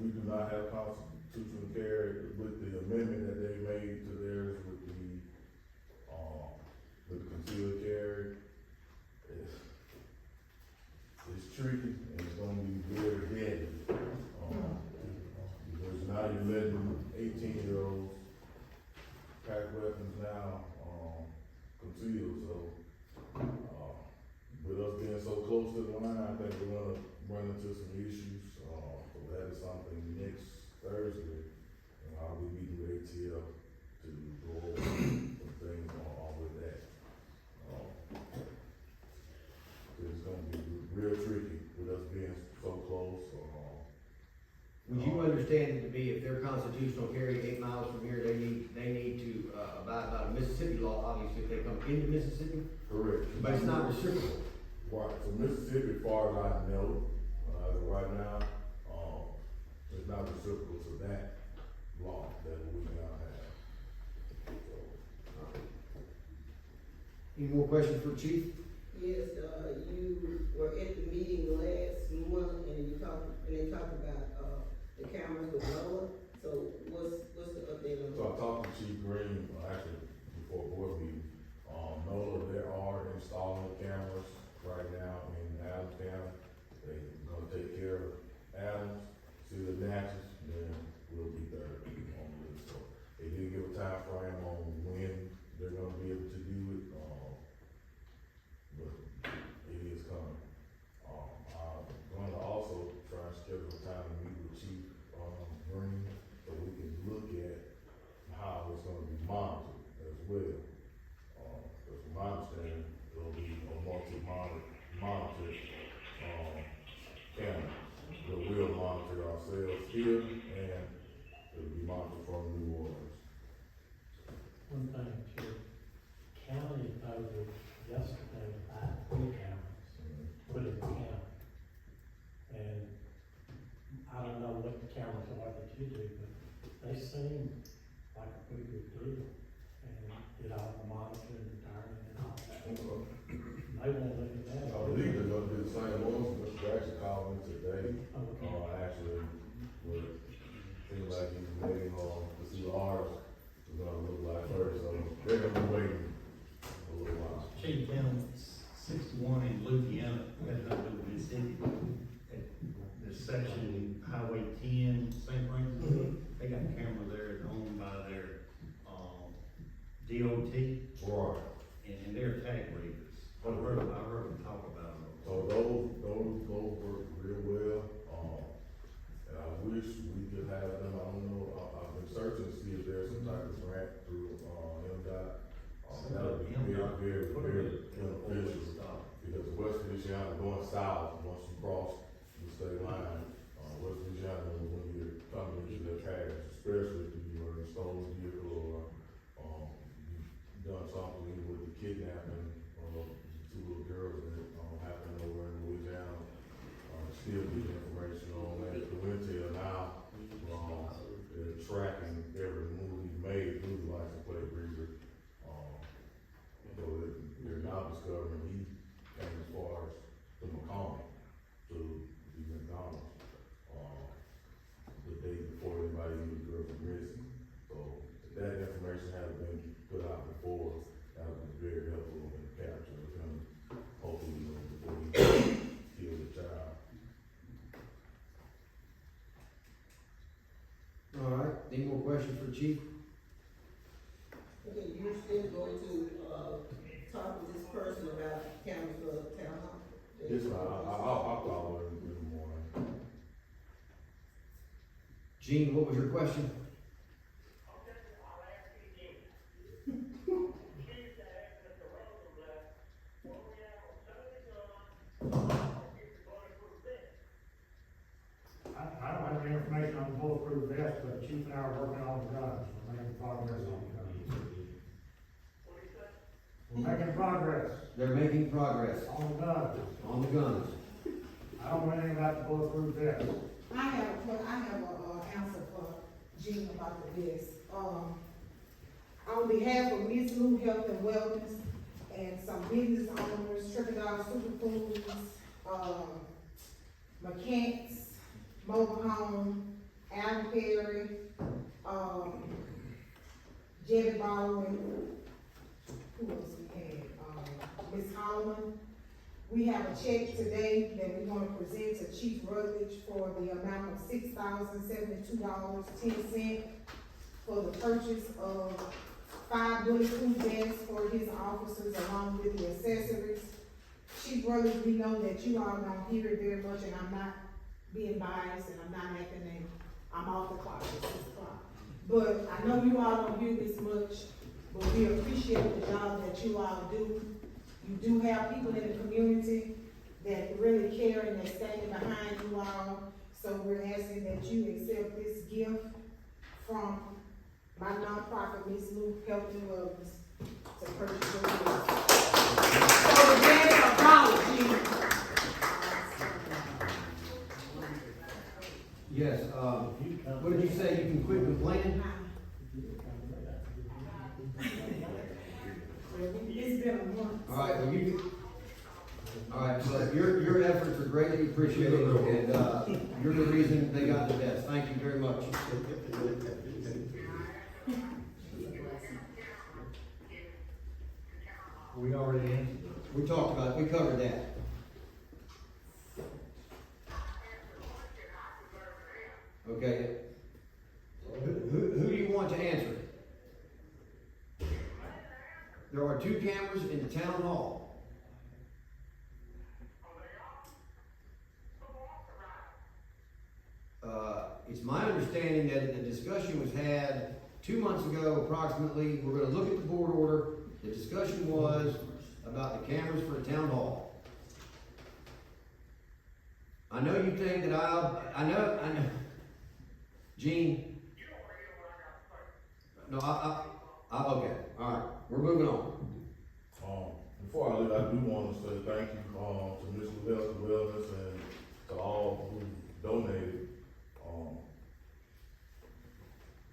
we do not have constitutional carry with the amendment that they made to theirs with the concealed carry. field, so, with us being so close to the line, I think we're gonna run into some issues, so that is something next Thursday. I'll be meeting with ATL to go over some things on with that. It's gonna be real tricky with us being so close, Would you understand it to be if they're constitutional carry 8 miles from here, they need to, abide by the Mississippi law, obviously, if they come into Mississippi? correct. But it's not reciprocal. Right, so Mississippi, as far as I know, right now, it's not reciprocal to that law that we now have. So, Any more questions for the chief? Yes, you were at the meeting last month and they talked about, the cameras with Lola. So what's the update on So I talked to Chief Green, actually, before board meeting, NOLA, they are installing cameras right now in Adams County. They're gonna take care of Adams, see the Natchez, then we'll be there on the list. So they didn't give a time frame on when they're gonna be able to do it, but it is coming. I'm gonna also try and schedule a time to meet with Chief, Green, so we can look at how it's gonna be monitored as well. Cause from my understanding, it'll be a monitored, camera. We'll monitor ourselves here and it'll be monitored from New Orleans. One thing, Chair, county voted yesterday to buy 3 cameras, put in the county. And I don't know what the cameras are that you do, but they seem like a pretty good deal. And did all the monitoring and turning and all that. They won't look at that. I believe they're gonna do the same ones, Mr. Jackson called me today, Okay. actually, would seem like he's waiting on to see what ours is gonna look like first, so they're gonna be waiting a little while. Chief, down 61 in Louisiana, has nothing to do with Mississippi. The section, Highway 10, St. Francis, they got cameras there that's owned by their, DOT, Right. and they're tag readers. I heard them talk about them. So those work real well, and I wish we could have them, I don't know, I've been searching to see if there's some type of grant through, MDOT. That would be very beneficial, because West Feliciana going south, once you cross the state line, West Feliciana, when you're coming into the carriage, especially if you were in a stolen vehicle or, you've done something with the kidnapping, 2 little girls that, happened over in Louisiana, still get information on that. The Intel now, they're tracking every move he's made through the license plate reader. So they're now discovering he came as far as to McConnell, to the McDonald's, the day before everybody knew the girls were missing. So that information hasn't been put out before, that was very helpful in the capture of him, hopefully, before he killed the child. All right, any more questions for the chief? Okay, you're still going to, talk with this person about cameras for town hall? Yes, I'll call her in the morning. Gene, what was your question? I don't have any information on the bulletproof vest, but Chief and I are working on the guns, we're making progress on the guns. We're making progress They're making progress on the guns. on the guns. I don't know anything about the bulletproof vest. I have a answer for Gene about the list. On behalf of Miss Lou Health and Wellness and some business owners, Triple Superfoods, mechanics, mobile home, Allen Perry, Jerry Baldwin, who else we had, Ms. Holloman. We have a check today that we want to present to Chief Rutledge for the amount of $6,072.10 for the purchase of 5 bulletproof vests for his officers along with the accessories. Chief Brothers, we know that you all don't hear it very much, and I'm not being biased, and I'm not acting like I'm off the clock at 6 o'clock. But I know you all don't hear this much, but we appreciate the job that you all do. You do have people in the community that really care and that standing behind you all. So we're asking that you accept this gift from my nonprofit, Miss Lou Health and Wellness, to purchase your gifts. So again, apology. Yes, what did you say, you can quit complaining? It's been a month. All right, well, all right, so your efforts are greatly appreciated, and, you're the reason they got the best. Thank you very much. We already answered. We talked about it, we covered that. Okay. Who do you want to answer? There are 2 cameras in the town hall. It's my understanding that the discussion was had 2 months ago approximately. We're gonna look at the board order. The discussion was about the cameras for the town hall. I know you think that I know, Gene. No, okay, all right, we're moving on. Before I leave, I do want to say thank you, to Ms. Health and Wellness and to all who donated,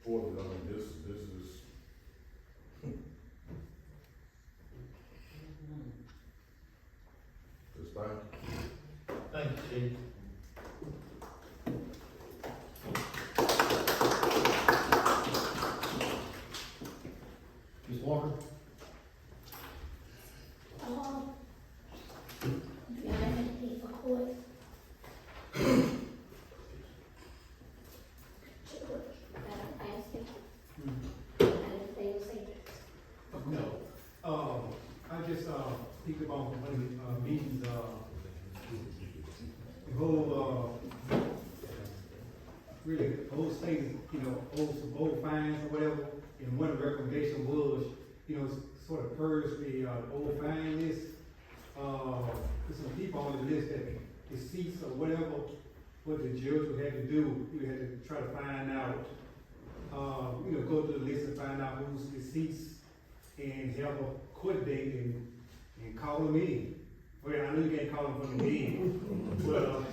for it. I mean, this is, just thank you. Thank you, Chief. Ms. Walker? If y'all have anything for court. No, I just, picked up on one of the, meetings, the whole, really, old states, old fines or whatever, and one of the recommendations was, sort of purge the, old fine list. There's some people on the list that deceased or whatever, what the judge would have to do, you had to try to find out, go through the list and find out who's deceased and have a court date and call them in. Well, I know you can't call them from the dead, but,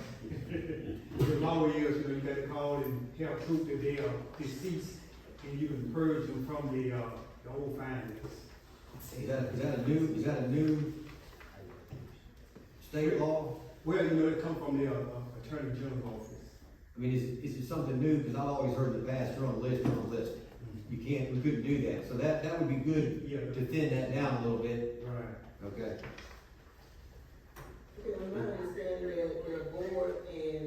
the law is, you gotta call and have proof that they are deceased, and you can purge them from the old fine list. Is that a new state law? Well, it come from the Attorney General's office. I mean, is it something new? Because I've always heard the past, you're on a list, you're on a list. We couldn't do that. So that would be good to thin that down a little bit. Right. Okay. Okay, my understanding that the board and,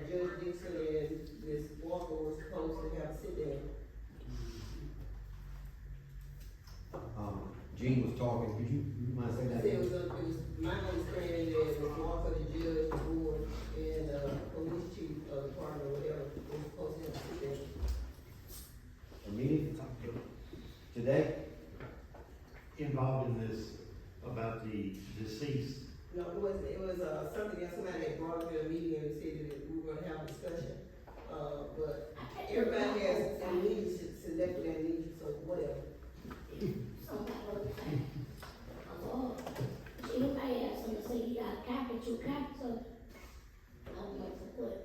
Judge Dixon and Ms. Walker was supposed to have a sit down. Gene was talking, could you mind saying that? It was my understanding that Ms. Walker, the judge, the board, and, police chief, department, or whatever, was supposed to have a sit down. A meeting today? Involved in this about the deceased. No, it was something else, somebody had brought up in a meeting and said that we were gonna have a discussion. But everybody has a need, selected their needs, so whatever. Anybody has something to say, you got a copy, 2 copies of, I don't know for what.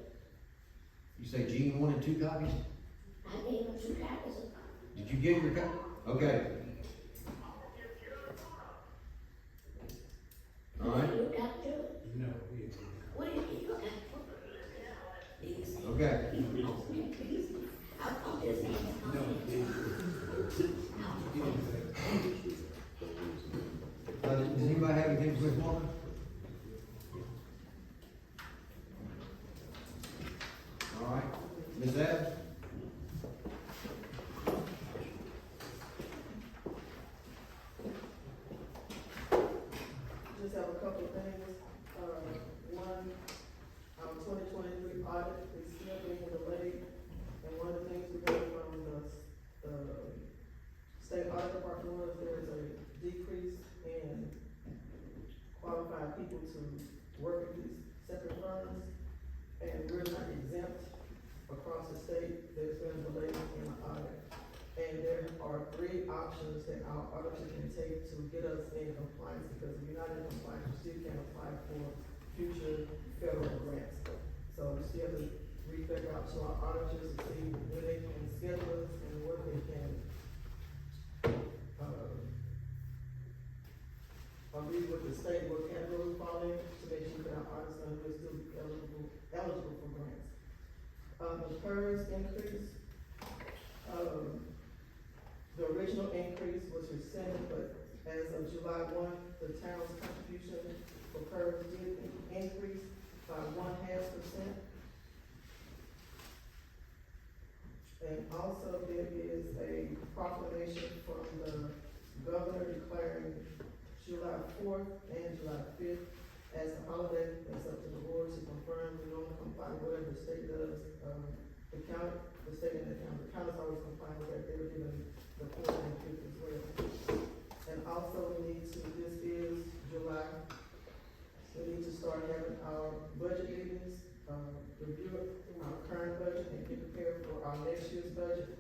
You say Gene wanted 2 copies? I gave him 2 copies of. Did you get your copy? Okay. All right. You got to do it. No, What do you got? Okay. I'm just saying. Does anybody have anything for Ms. Walker? All right. Ms. Ebb? part was there's a decrease in qualified people to work at these separate firms, and we're not exempt across the state. There's been delays in the audit. And there are 3 options that our auditor can take to get us in compliance, because if you're not in compliance, you still can't apply for future federal grants. So we still have to reach back out to our auditors to see when they can schedule us and what they can, agree with the state, what category we fall in, to make sure that our auditors will still be eligible for grants. The PERS increase, the original increase was rescinded, but as of July 1, the town's contribution for PERS did increase by 0.5%. And also there is a proclamation from the governor declaring July 4th and July 5th as a holiday. It's up to the board to confirm. We don't comply with whatever the state does. The state and the county's always comply with that. They were given the 4th and 5th as well. And also we need to, this is July, we need to start having our budget meetings, review our current budget and get prepared for our next year's budget.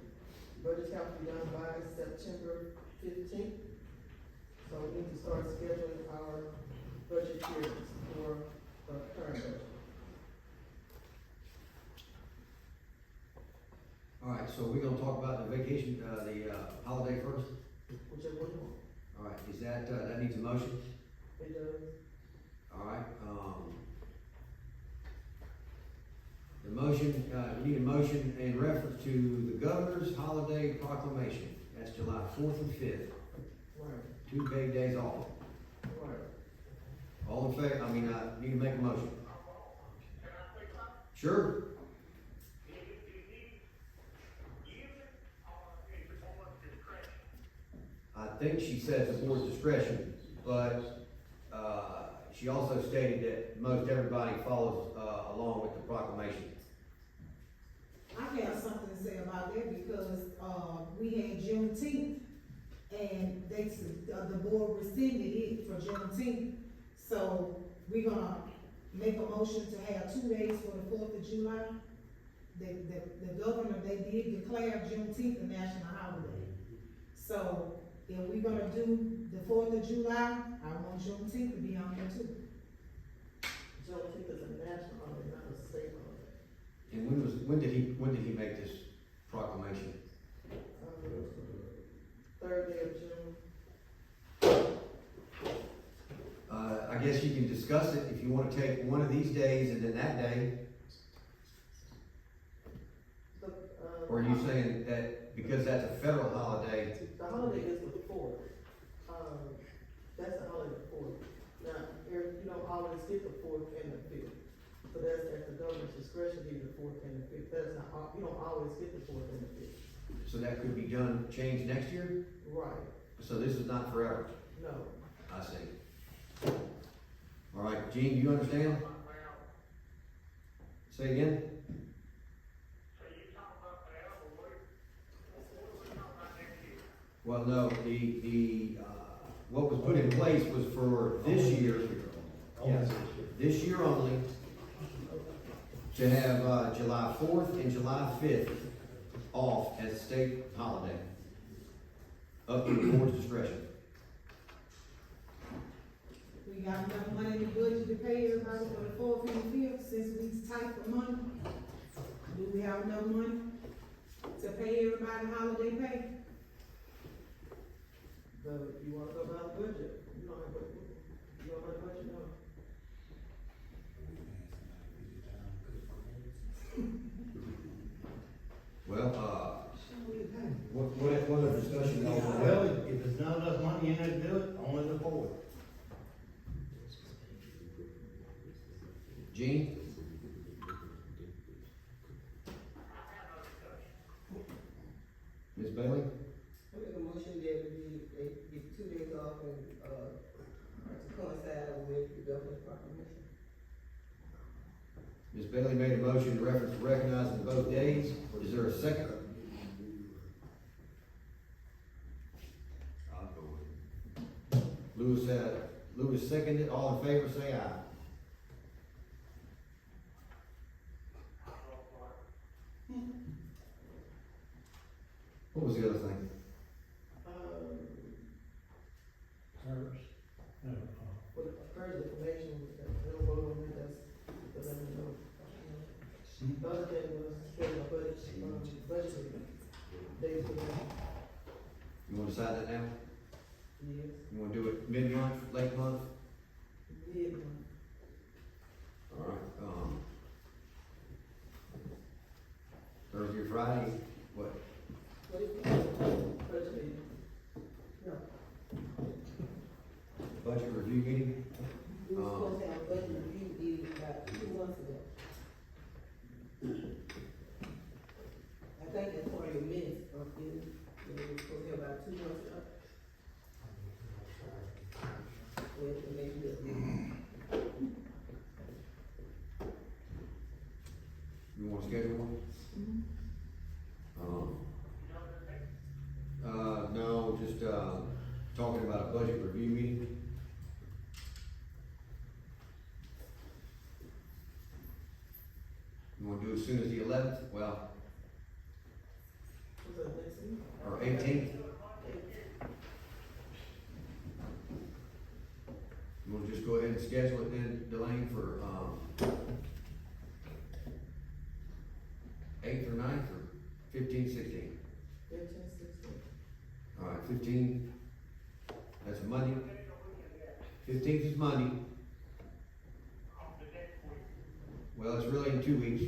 Budgets have to be done by September 15th. So we need to start scheduling our budget hearings for the current budget. All right, so we're gonna talk about the vacation, the holiday first? Whichever one you want. All right, is that, that needs a motion? It does. All right, the motion, we need a motion in reference to the governor's holiday proclamation. That's July 4th and 5th, Right, 2 paid days off. right. All in favor, I need to make a motion. Sure. I think she says the board's discretion, but, she also stated that most everybody follows, along with the proclamation. I have something to say about that because, we had Juneteenth and the board rescinded it for Juneteenth. So we're gonna make a motion to have 2 days for the 4th of July. The governor, they did declare Juneteenth a national holiday. So if we're gonna do the 4th of July, I want Juneteenth to be on there too. Juneteenth is a national holiday, not a state holiday. And when did he make this proclamation? 3rd day of June. I guess you can discuss it if you wanna take one of these days and then that day, or are you saying that because that's a federal holiday? The holiday is the 4th. That's the holiday, the 4th. Now, you don't always get the 4th and the 5th. So that's at the governor's discretion, either the 4th and the 5th. That's not, you don't always get the 4th and the 5th. So that could be done, changed next year? Right, So this is not forever? no. I see. All right, Gene, do you understand? Say again? Well, no, what was put in place was for this year, yes, this year only, to have, July 4th and July 5th off as a state holiday. Up to the board's discretion. We got enough money in the budget to pay everybody for the 4th and the 5th, since we tight for money. Do we have enough money to pay everybody holiday pay? You wanna go by the budget? You don't have, you don't have a budget, no. Well, what other discussion y'all want to Well, have? if there's not enough money in there to do it, only the board. Gene? Ms. Bailey? I make a motion that they get 2 days off and, to coincide with the governor's proclamation. Ms. Bailey made a motion in reference to recognizing both days. Is there a second? Lewis seconded, all in favor, say aye. What was the other thing? Hers. No, For the further information, we'll vote on it, that's, let me know. The other thing was, schedule a budget, days for that. You wanna decide that now? Yes, You wanna do it mid-month, late month? mid-month. Alright, Thursday or Friday, what? What is it? Budget meeting? No, Budget review meeting? we were supposed to have a budget review meeting about 2 months ago. I think that's part of your minutes, we were supposed to have about 2 months ago. With the next meeting. You wanna schedule one? No, just, talking about a budget review meeting. You wanna do it as soon as the 11th, well, What's up next week? or 18th? You wanna just go ahead and schedule it then, Delane, for, 8th or 9th, or 15th, 16th? 15, 16. Alright, 15, that's a Monday. 15th is Monday. Well, it's really in 2 weeks.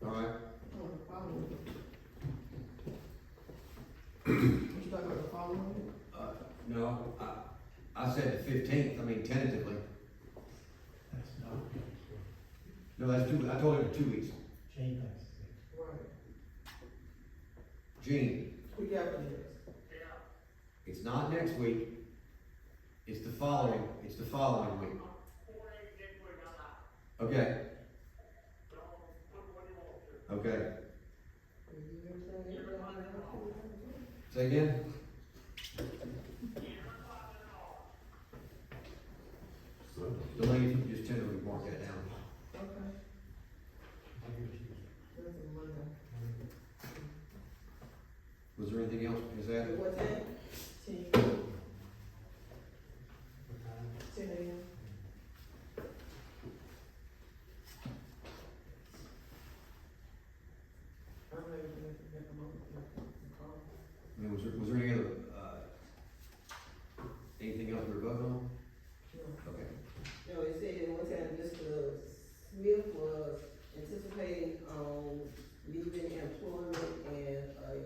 Alright, Oh, the following week. You talking about the following week? no, I said the 15th, I mean tentatively. that's not. No, that's 2, I told him 2 weeks. Jane thinks. Right. Gene, Week after this. it's not next week, it's the following week. Okay. Okay, say again? Delaney, if you could just tentatively mark that down. Okay. That's a Monday. Was there anything else, Ms. Adams? What time? 10. What time? 10 a.m. I'm ready to make a motion. I mean, was there any other, anything else we were voting on? No. Okay. No, it said one time Mr. Smith was anticipating, leaving employment and a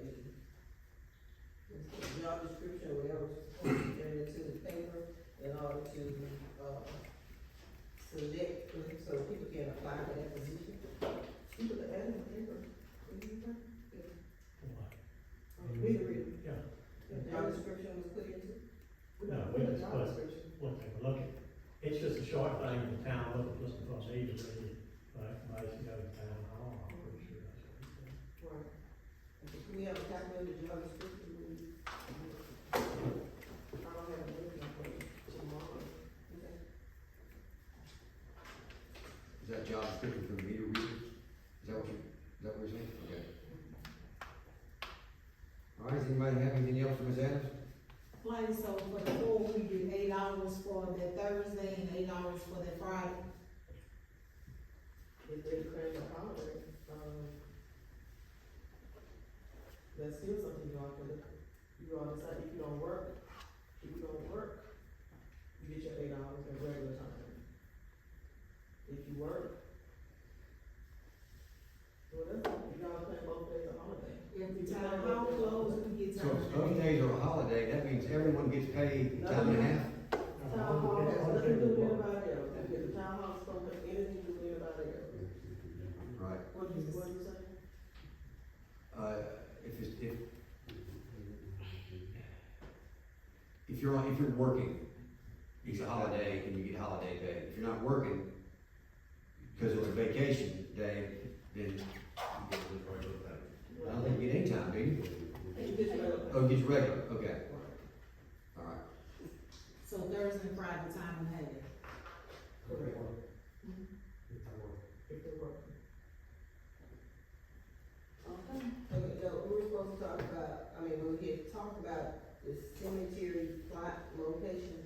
job description, or whatever, supposed to turn into the paper in order to, select, so people can apply for that position. You put the ad in the paper. What do you think? What? Read it. Yeah. The job description was put into? No, we The just job put, description. we'll take a look at, it's just a short thing, the town looking for an agency, like, somebody's got a town hall, I'm pretty sure that's what he said. Right. If we have a copy of the job description, I don't have a looking for it tomorrow. Okay. Is that job description for meter readers? Is that what you're saying? Okay. All right, does anybody have anything else for Ms. Adams? Like, so for the full, we get $8 for that Thursday and $8 for that Friday. If they declare the holiday, that's still something you all could, you all decide if you don't work, you get your $8 at regular time. If you work, well, that's, you all claim both days a holiday. If the town hall closed, we get So time. if those days are a holiday, that means everyone gets paid time and a half? Town hall has nothing to do with anybody else, if the town hall's don't have anything to do with anybody else. Right. What did you say? If you're working, it's a holiday and you get holiday pay. If you're not working, because it was vacation day, then I don't think you get any time, do you? It's just regular. Oh, it gets regular, okay, alright. So Thursday and Friday, time and half. Correct. If I were. If they work. Okay. Okay, no, we were supposed to talk about, we had talked about the cemetery plot location.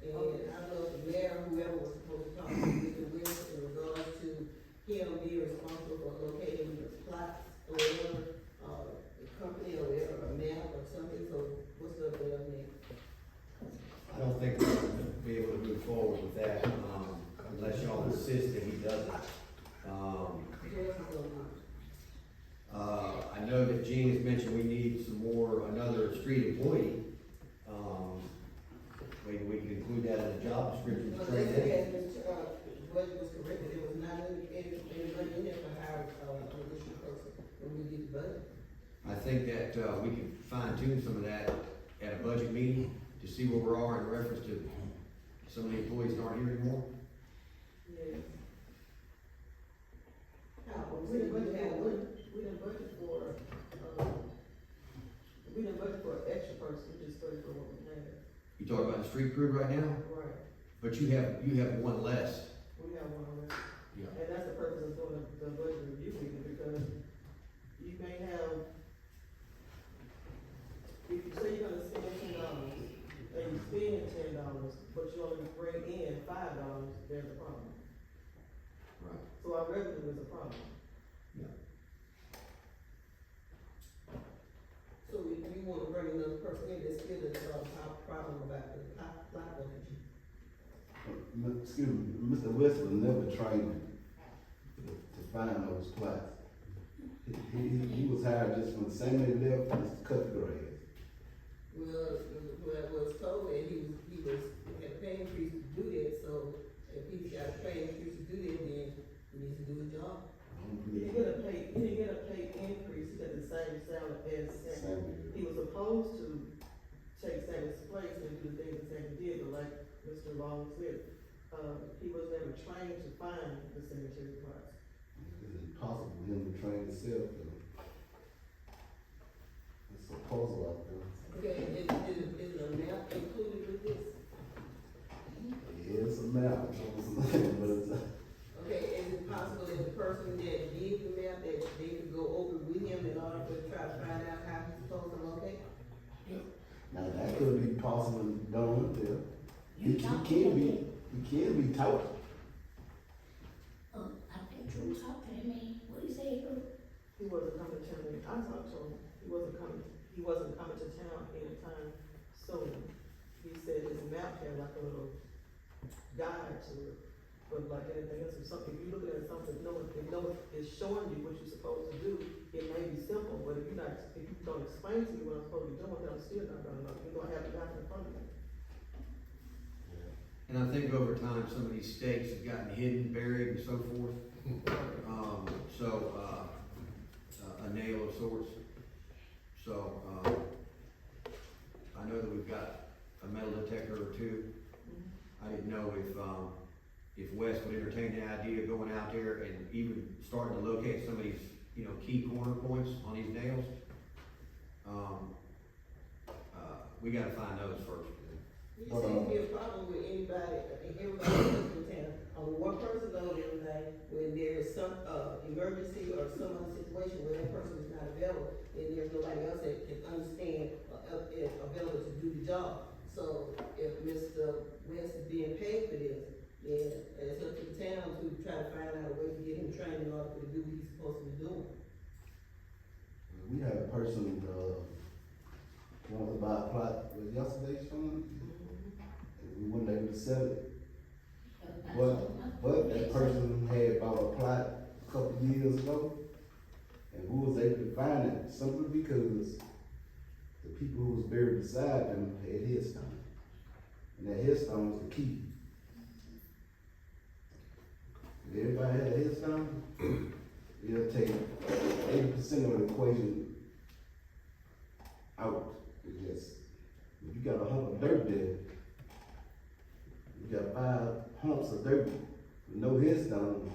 And I don't know if the mayor, whoever was supposed to talk to Mr. Wilson in regards to him being responsible for locating the plots or whatever, the company or whatever, a map or something, so what's up with that? I don't think we're gonna be able to move forward with that, unless y'all insist that he does it. I know that Gene has mentioned we need another street employee. Maybe we can include that in the job description. Well, to they train said, that. budget was correct, there was not any money in there for hire, an additional person when we did the budget. I think that, we can fine tune some of that at a budget meeting to see where we are in reference to some of the employees that aren't here anymore. Yeah. We didn't budget for an extra person, we just budgeted for what we had. You talking about the street crew right now? Right. But you have one less. We have one already. Yeah. And that's the purpose of doing the budget review meeting, because you may have, if you say you're gonna spend $10, and you spend $10, but you only bring in $5, there's a problem. Right. So our revenue is a problem. Yeah. So if you wanna bring another person in, there's still a problem about the lot location. Excuse me, Mr. West was never trained to find those plots. He was hired just when Sammy left, just to cut the grass. Well, what was told that he had a pay increase to do that, so if he's got a pay increase to do that, then he needs to do his job. He didn't get a pay increase, he got the same salary as Sammy. He was supposed to take Sammy's place and do the things that Sammy did, but like Mr. Long said, he was never trained to find the cemetery plots. Is it possible for him to train himself? It's a puzzle out there. Okay, is a map included with this? Yeah, it's a map, but it's a. Okay, is it possible that the person that did the map, that they could go over with him in order to try to find out how he's supposed to locate? Now, that could be possibly done there. You talking He can be taught. I think you talking to me, what you say, He wasn't coming to town, I talked to him, he wasn't coming to town anytime soon. He said his map had like a little guide to it, but like anything else, if you're looking at something, it's showing you what you're supposed to do, it may be simple, but if you don't explain to me what I'm supposed to be doing, then I'm still not gonna know, you're gonna have to have it in front of me. And I think over time, some of these stakes have gotten hidden, buried, and so forth. A nail of sorts. So, I know that we've got a metal detector or two. I didn't know if Wes would entertain the idea of going out there and even starting to locate some of these, key corner points on these nails. We gotta find those first. You seem to be a problem with everybody else in town. Only one person knows everything. When there is some, emergency or some other situation where that person is not available, then there's nobody else that can understand, available to do the job. So if Mr. West is being paid for this, then it's up to the town to try to find out a way to get him trained in order to do what he's supposed to be doing. We had a person, wanted to buy a plot, was yesterday, Sean? We weren't able to sell it. But that person had bought a plot a couple of years ago, and we was able to find it simply because the people who was buried beside them had headstone. And that headstone was the key. If everybody had a headstone, it'll take 80% of the equation out. It just, if you got a hump of dirt there, you got 5 humps of dirt with no headstone,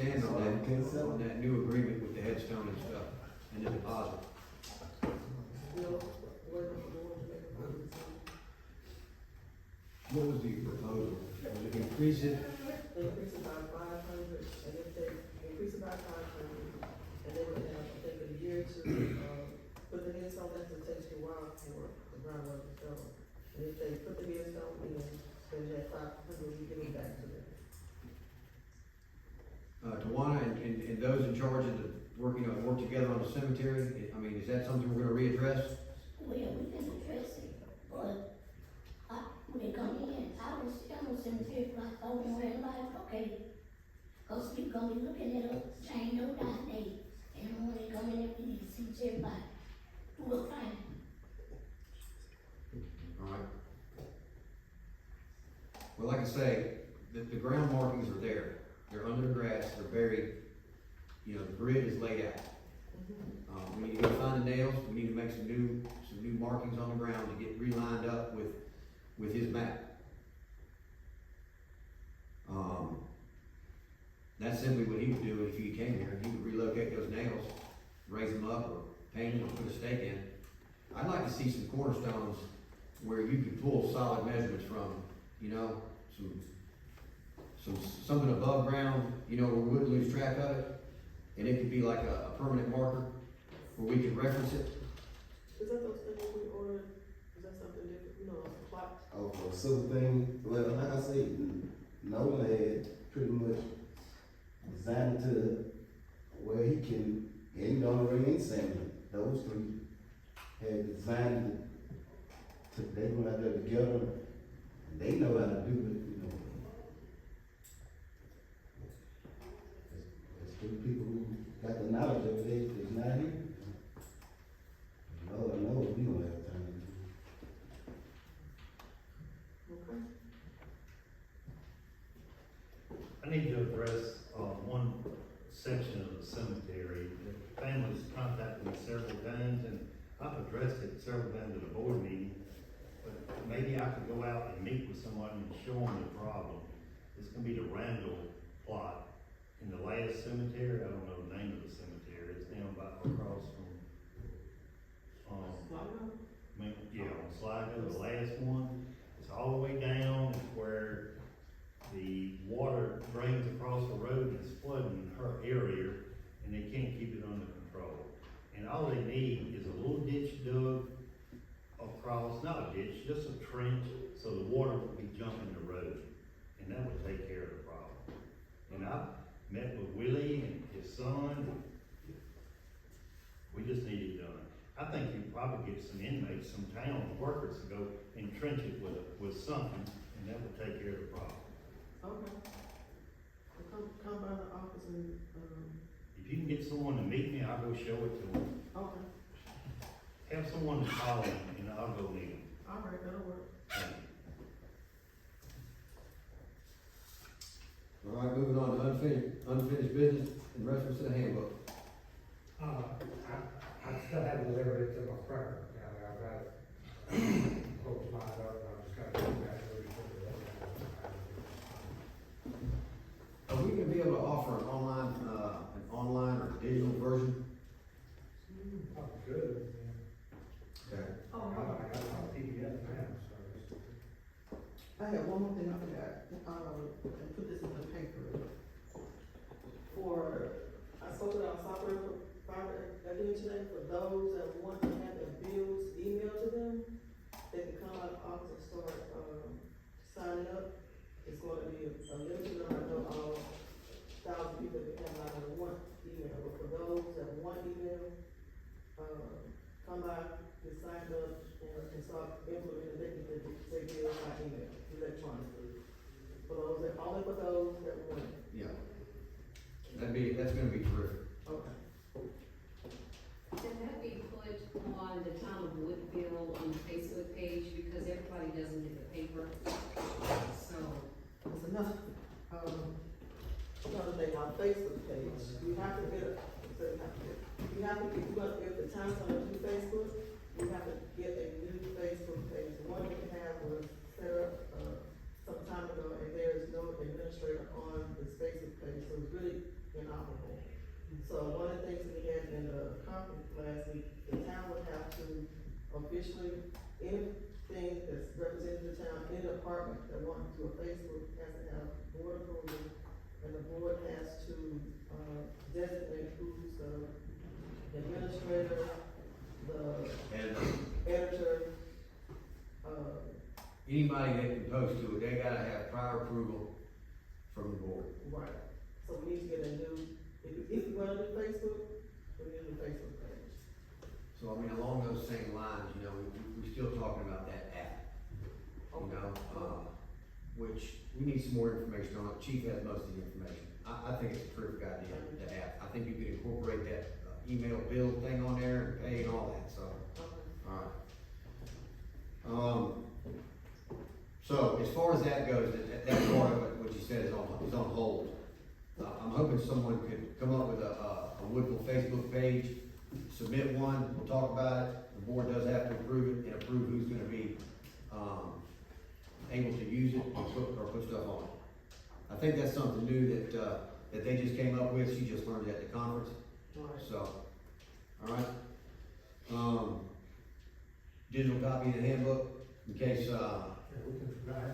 stand on So, okay, so- that new agreement with the headstone and stuff, and the deposit? Still waiting for the board to make a decision. What was the proposal? Was it increase it? They increase it by 500, and if they increase it by 500, and they would have, I think, a year to, put the headstone, that's what takes you a while for the groundwork to go. And if they put the headstone in, then that 500 we give it back to them. Tawana and those in charge of the work together on the cemetery, I mean, is that something we're gonna readdress? Well, we can address it, but when they come in, I was on the cemetery, like, I don't know, like, okay. Cause people gonna be looking at us, change no that day, and when they come in, we need to see everybody, we'll find it. Alright. Well, like I say, the ground markings are there. They're under the grass, they're buried, you know, the grid is laid out. We need to go find the nails, we need to make some new markings on the ground to get relined up with his map. That's simply what he would do if he came here, he would relocate those nails, raise them up, or paint them, or put a stake in. I'd like to see some cornerstones where you could pull solid measurements from, you know, something above ground, you know, where we wouldn't lose track of it, and it could be like a permanent marker where we could reference it. Is that those things we ordered, is that something different, you know, a plot? Oh, for some thing, well, like I say, Nolan had pretty much designed it to where he can, and Donnery and Samuel, those three had designed it to, they went out there together, and they know how to do it, you know. There's three people who got the knowledge of it, it's not here. Lord knows we don't have time to do it. Okay. I need to address, one section of the cemetery. The family's contacted me several times, and I've addressed it several times at a board meeting, but maybe I could go out and meet with someone and show them the problem. It's gonna be the Randall plot in the last cemetery, I don't know the name of the cemetery, it's down by, across from, yeah, on Sligo, the last one. It's all the way down where the water drains across the road and it's flooding her area, and they can't keep it under control. And all they need is a little ditch dug across, not a ditch, just a trench, so the water would be jumping the road, and that would take care of the problem. And I met with Willie and his son, we just need it done. I think you probably get some inmates, some town workers to go and trench it with something, and that would take care of the problem. Okay. Well, come by the office and, If you can get someone to meet me, I'll go show it to them. okay, Have someone to call them, and I'll go meet them. all right, that'll work. Thank you. All right, moving on to unfinished business in reference to the handbook. I still haven't delivered it to my printer, I've got it close lined up, and I'm just gonna do that. Are we gonna be able to offer an online or digital version? Probably good, Okay. I got it on PDF now, so. I have one more thing I forgot, and put this in the paper. I spoke with our software provider again today, for those that want to have their bills emailed to them, they can come out of office and start, signing up. It's going to be a limited number, I know all 1,000 people that have out of one email, but for those that want email, come by, get signed up, and start implementing, they can get their bills by email, electronically. For those that, only for those that want it. Yeah. That's gonna be terrific. Okay. Can that be put on the town of Woodville on the Facebook page, because everybody doesn't get the paper, so. There's another thing, our Facebook page, you have to get if the town's gonna do Facebook, you have to get a new Facebook page. The one we have was set up, some time ago, and there is no administrator on this Facebook page, so it's really So one of the things that we had in the conference last week, the town would have to officially, anything that's representing the town, any department that wants to do a Facebook has to have board approval. And the board has to, designate who's the administrator, the editor, Anybody that can post to it, they gotta have prior approval from the board. right. So we need to get a new, if we wanna do Facebook, we need a new Facebook page. So, I mean, along those same lines, you know, we're still talking about that app, you know, which we need some more information on. Chief has most of the information. I think it's a terrific idea, the app. I think you could incorporate that email bill thing on there and pay and all that, so, alright. So, as far as that goes, that part of it, what you said is on hold. I'm hoping someone could come up with a Woodville Facebook page, submit one, we'll talk about it. The board does have to approve it and approve who's gonna be, able to use it or put stuff on it. I think that's something new that they just came up with, she just learned at the conference, so, alright. Digital copy of the handbook, in case, We can,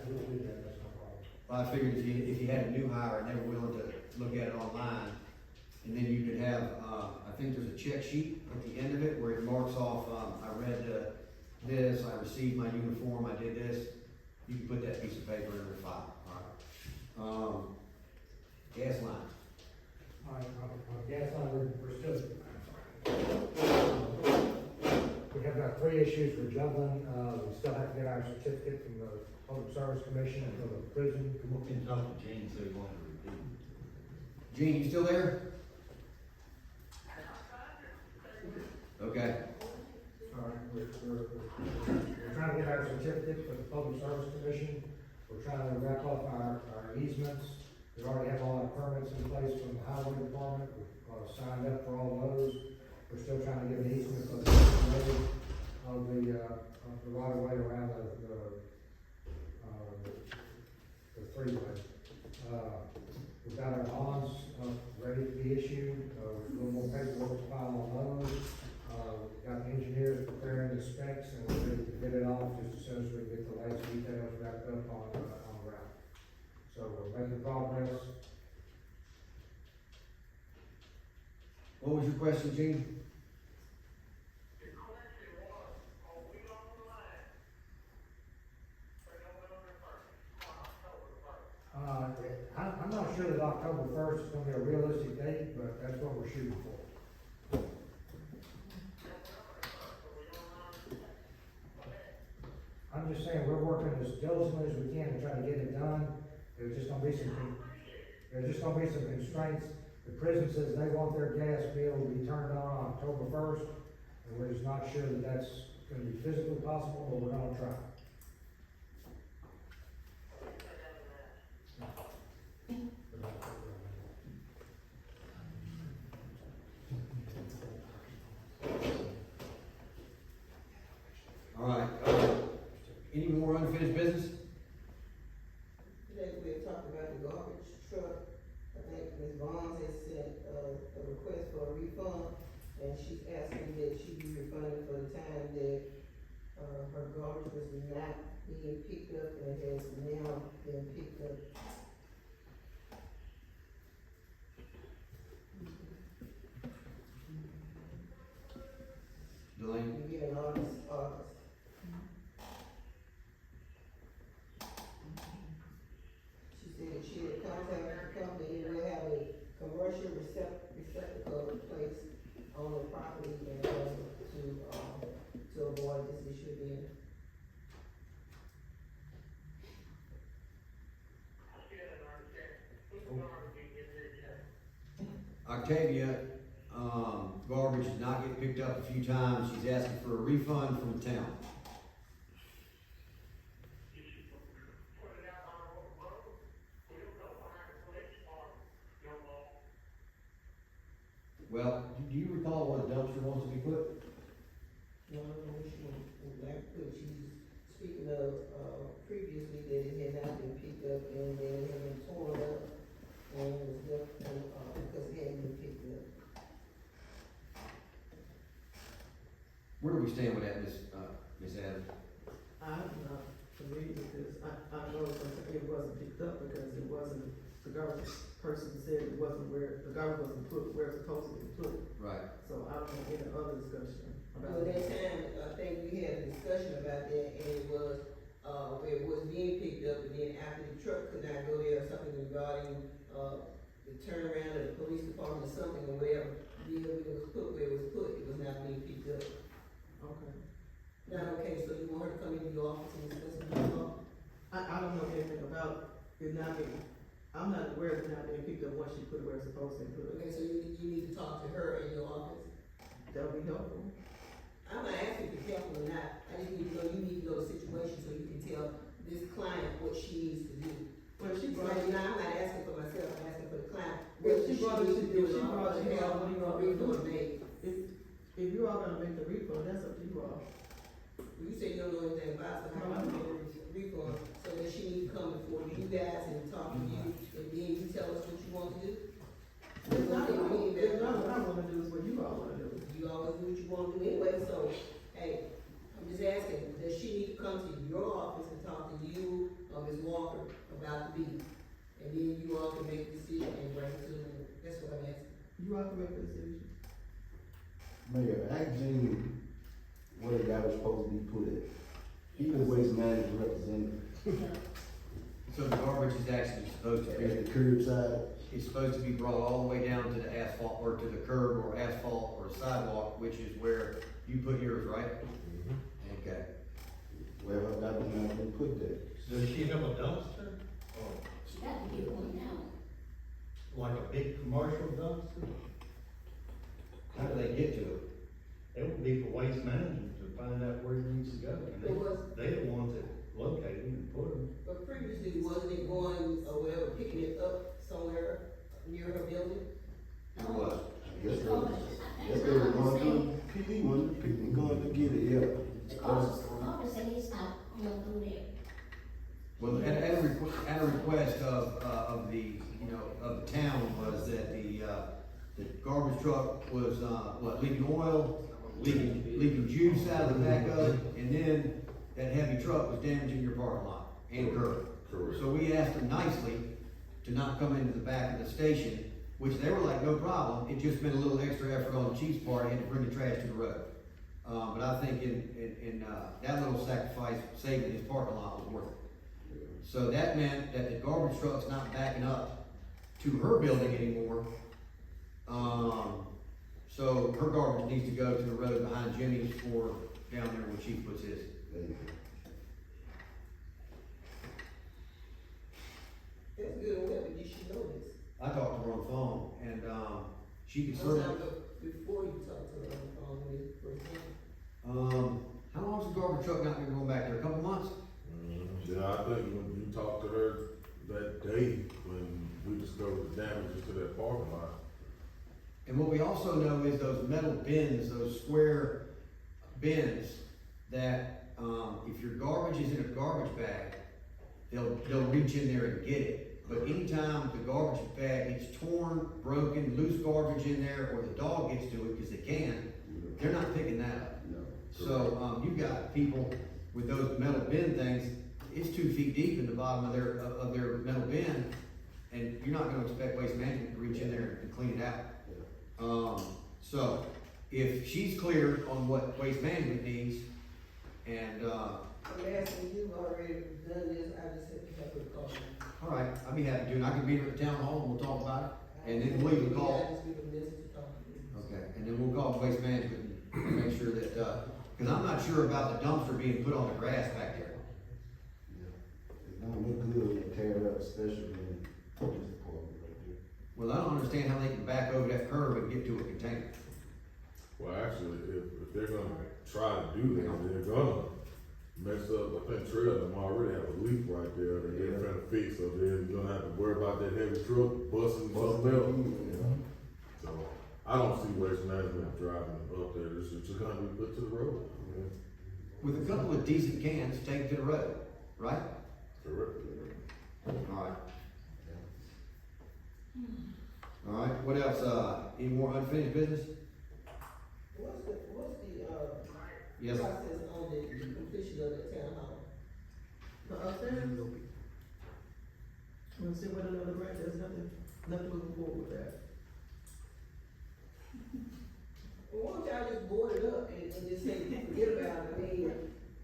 we'll do that, that's no problem. I figured if you had a new hire and they were willing to look at it online, and then you could have, I think there's a check sheet at the end of it where it marks off, I read this, I received my uniform, I did this. You can put that piece of paper in the file, alright. Gas line. All right, gas line, we're still, we have about 3 issues we're juggling. We still have to get our certificate from the Public Service Commission and from the prison. We can talk to Gene so he won't repeat. Gene, you still there? Okay. All right, we're trying to get our certificate for the Public Service Commission. We're trying to wrap up our easements. We already have all our permits in place from the Highway Department. We've signed up for all those. We're still trying to get an easement for the right of way around the freeway. We've got our bonds ready to be issued. A little more paperwork to file on those. We've got the engineers preparing the specs and we're ready to get it off just as soon as we get the last details wrapped up on the route. So we're making progress. What was your question, Gene? The question was, are we on the line for November 1st or October 1st? I'm not sure that October 1st is gonna be a realistic date, but that's what we're shooting for. I'm just saying, we're working as diligently as we can to try to get it done. There's just gonna be some constraints. The prison says they want their gas bill to be turned on October 1st, and we're just not sure that that's gonna be physically possible, but we're gonna try. All right, any more unfinished business? Today we had talked about the garbage truck. I think Ms. Barnes has sent a request for a refund, and she's asking that she be refunded for the time that her garbage was not being picked up and has now been picked up. Delaney? We get an August. She said that she had contacted the company and we'll have a commercial receptacle placed on the property and to avoid this issue again. I still don't understand. Who's garbage is it? Octavia, garbage did not get picked up a few times. She's asking for a refund from the town. You should put it out on the road. We don't know behind the police or no more. Well, do you recall where the dumpster wants to be put? No, she would like to put, she's speaking of, previously that it had not been picked up and then it had been torn up and was left, because it hadn't been picked up. we stand with that, Ms. Adams? I'm not familiar because I know it wasn't picked up because it wasn't, the garbage person said it wasn't where, the garbage wasn't put where it's supposed to be put. Right. So I don't know any other discussion about Well, that that. time, I think we had a discussion about that, and it was, where it was being picked up, and then after the truck could not go there, or something regarding, the turnaround of the police department or something, or whatever, deal it was put where it was put, it was not being picked up. Okay. Now, okay, so you want her to come into your office and discuss it with you? I don't know anything about it not being, I'm not aware of it not being picked up once she put it where it's supposed to be put. Okay, so you need to talk to her in your office. That would be helpful. I'm not asking if it's helpful or not, I just need to know, you need to know the situation so you can tell this client what she needs to do. Well, she So brought it, now, I'm not asking for myself, I'm asking for the client. Well, she brought it to- What if she brought it to you, what do you want me to do? refund made. if you all gonna make the refund, that's up to you all. You say you don't know anything about it, so how about the refund, so that she needs to come before you guys and talk to you, and then you tell us what you want to do? It's not what I wanna do, it's what you all wanna do. You always do what you want to do anyway, so, hey, I'm just asking, does she need to come to your office and talk to you or Ms. Walker about the bill? And then you all can make a decision and bring it to the board, that's what I'm asking. You all can make the decision. Mayor, ask Jamie where the garbage supposed to be put at. He the waste management representative. So the garbage is actually supposed to At be, the curbside. it's supposed to be brought all the way down to the asphalt, or to the curb, or asphalt, or sidewalk, which is where you put yours, right? Okay. Well, that was not been put there. Does she have a dumpster? Or She got to get one now. like a big commercial dumpster? How do they get to it? It would be for waste management to find out where it needs to go. And It was- they're the ones that locate them and put them. But previously, wasn't it going, or whatever, picking it up somewhere near her building? It was. Yes, they were going to, PD one, people going to get it, yeah. The officer said he stopped going through there. Well, at a request of the, you know, of the town was that the garbage truck was, leaking oil, leaking juice out of the back of it, and then that heavy truck was damaging your parking lot and curb. Correct. So we asked them nicely to not come into the back of the station, which they were like, no problem, it just meant a little extra effort on the chief's part, he had to bring the trash to the road. But I think in that little sacrifice, saving his parking lot was worth it. So that meant that the garbage truck's not backing up to her building anymore. So her garbage needs to go to the road behind Jimmy's or down there where Chief puts his. There you go. That's good, whatever, did she know this? I talked to her on the phone, and, she could certainly, Before you talk to her on the phone, when it first came. how long's the garbage truck not been going back there, a couple months? Yeah, I think when you talked to her that day, when we discovered the damages to that parking lot. And what we also know is those metal bins, those square bins, that, if your garbage is in a garbage bag, they'll reach in there and get it. But anytime the garbage bag gets torn, broken, loose garbage in there, or the dog gets to it, because they can, they're not picking that up. No. So, you've got people with those metal bin things, it's 2 feet deep in the bottom of their metal bin, and you're not gonna expect waste management to reach in there and clean it out. So, if she's clear on what waste management needs, and, I'm asking, you've already done this, I just have to have her call. all right, I'd be happy to, and I can meet her at the town hall, and we'll talk about it, and then we'll even I call. just give a message to talk to you. Okay, and then we'll call waste management and make sure that, cause I'm not sure about the dumpster being put on the grass back there. Yeah. It don't look good when you tear it up, especially in the police department right there. Well, I don't understand how they can back over that curb and get to a container. Well, actually, if they're gonna try to do that, they're gonna mess up, I think Trail them already have a leak right there that they're trying to fix, so then you're gonna have to worry about that heavy truck busting something else. Yeah. So, I don't see waste management driving up there, it's just gonna be put to the road. With a couple of decent cans, take it to the road, right? Correct. Alright. Alright, what else, any more unfinished business? What's the Yes. process on the completion of the town hall? The upstairs? We'll see what another grant, there's nothing moving forward with that. Well, why don't y'all just board it up and just say, forget about it, I mean,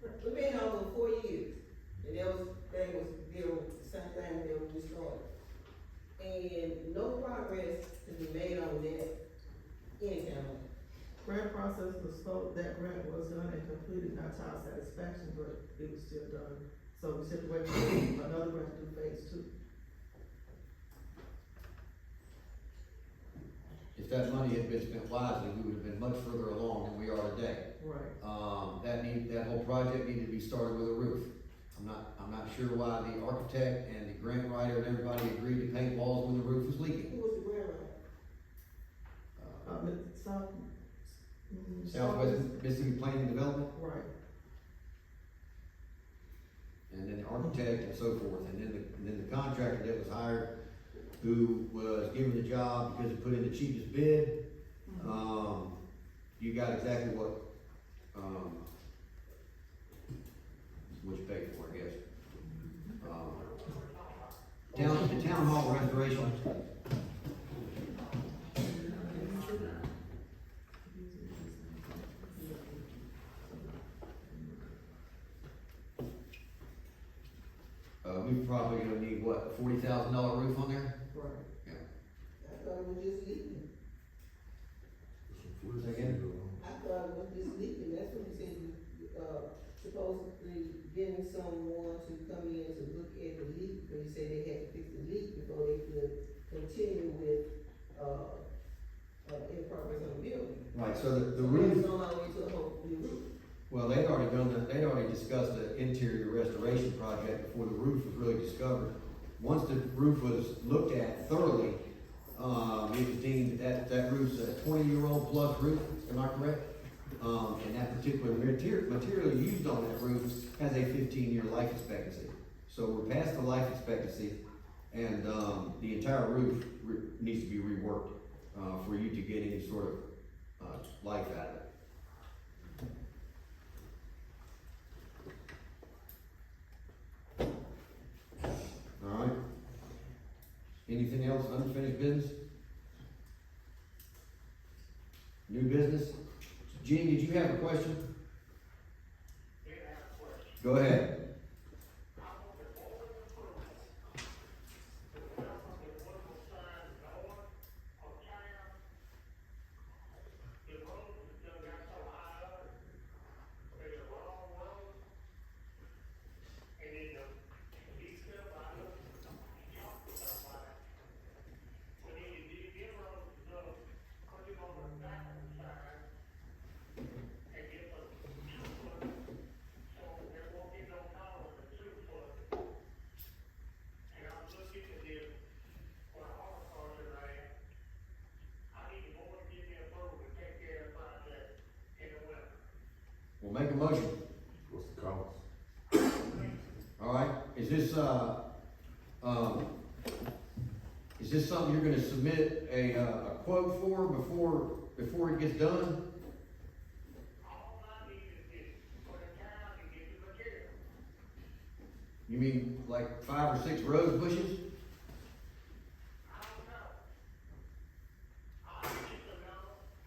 we've been on for 4 years, and that was dealing with the same thing that we started. And no progress has been made on that anyhow. Grant process was spoke, that grant was done and completed, not to our satisfaction, but it was still done. So we said, wait for another grant to do phase 2. If that money had been spent wisely, we would have been much further along than we are today. Right. That whole project needed to be started with a roof. I'm not sure why the architect and the grant writer and everybody agreed to paint walls when the roof was leaking. Who was the grant writer? Southwest Mississippi Planning and Development, Right. and then the architect and so forth, and then the contractor that was hired, who was given the job because he put in the cheapest bid. You got exactly what you paid for, I guess. The town hall restoration. We probably gonna need what, $40,000 roof on there? Right. Yeah. I thought it was just leaking. Say again? I thought it was just leaking, that's what you said, supposedly getting someone to come in to look at the leak, but you said they had to fix the leak before they could continue with, in progress on the building. Right, so the So roof. it's on our way to a whole new roof. Well, they'd already discussed the interior restoration project before the roof was really discovered. Once the roof was looked at thoroughly, it was deemed that roof's a 20-year-old plus roof, am I correct? And that particular material used on that roof has a 15-year life expectancy. So we're past the life expectancy, and the entire roof needs to be reworked for you to get any sort of life out of it. All right. Anything else, unfinished business? New business? Gene, did you have a question? Yeah, I have a question. Go ahead. I want the board approval to welcome the Woodville sign north of town. The road has done got so high up, it's a long road. And then the detail I looked, talked to somebody. We need to dig in road, put it on the back of the sign. And get a 2-foot, so there won't be no problem with the 2-foot. And I'm looking at this, for horticulture land, I need the board to give me approval to take care of the project in the winter. We'll make a motion. What's the cost? All right. Is this something you're gonna submit a quote for before it gets done? All I need is for the town to get the material. You mean like 5 or 6 rose bushes? I don't know. I need to know,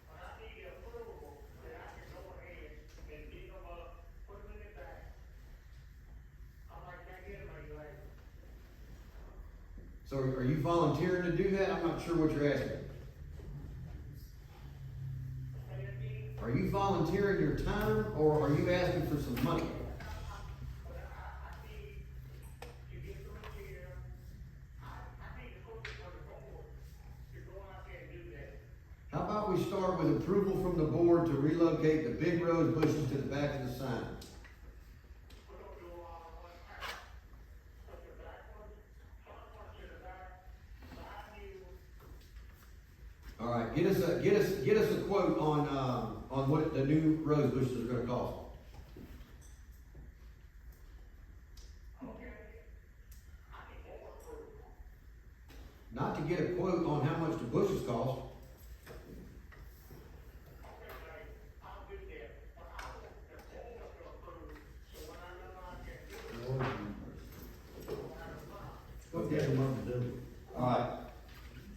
but I need the approval that I can go ahead and dig them up, put them in the back. I'm like, can I get them, are you like? So are you volunteering to do that? I'm not sure what you're asking. Are you volunteering your time, or are you asking for some money? But I need to get the material. I need to put it on the board to go out there and do that. How about we start with approval from the board to relocate the big rose bushes to the back of the sign? We're gonna do all in one time. Put the back one, front one to the back, side view. All right, get us a quote on what the new rose bushes are gonna cost. Okay. I need more approval. Not to get a quote on how much the bushes cost. Okay, I'll do that, but I want the do. Alright.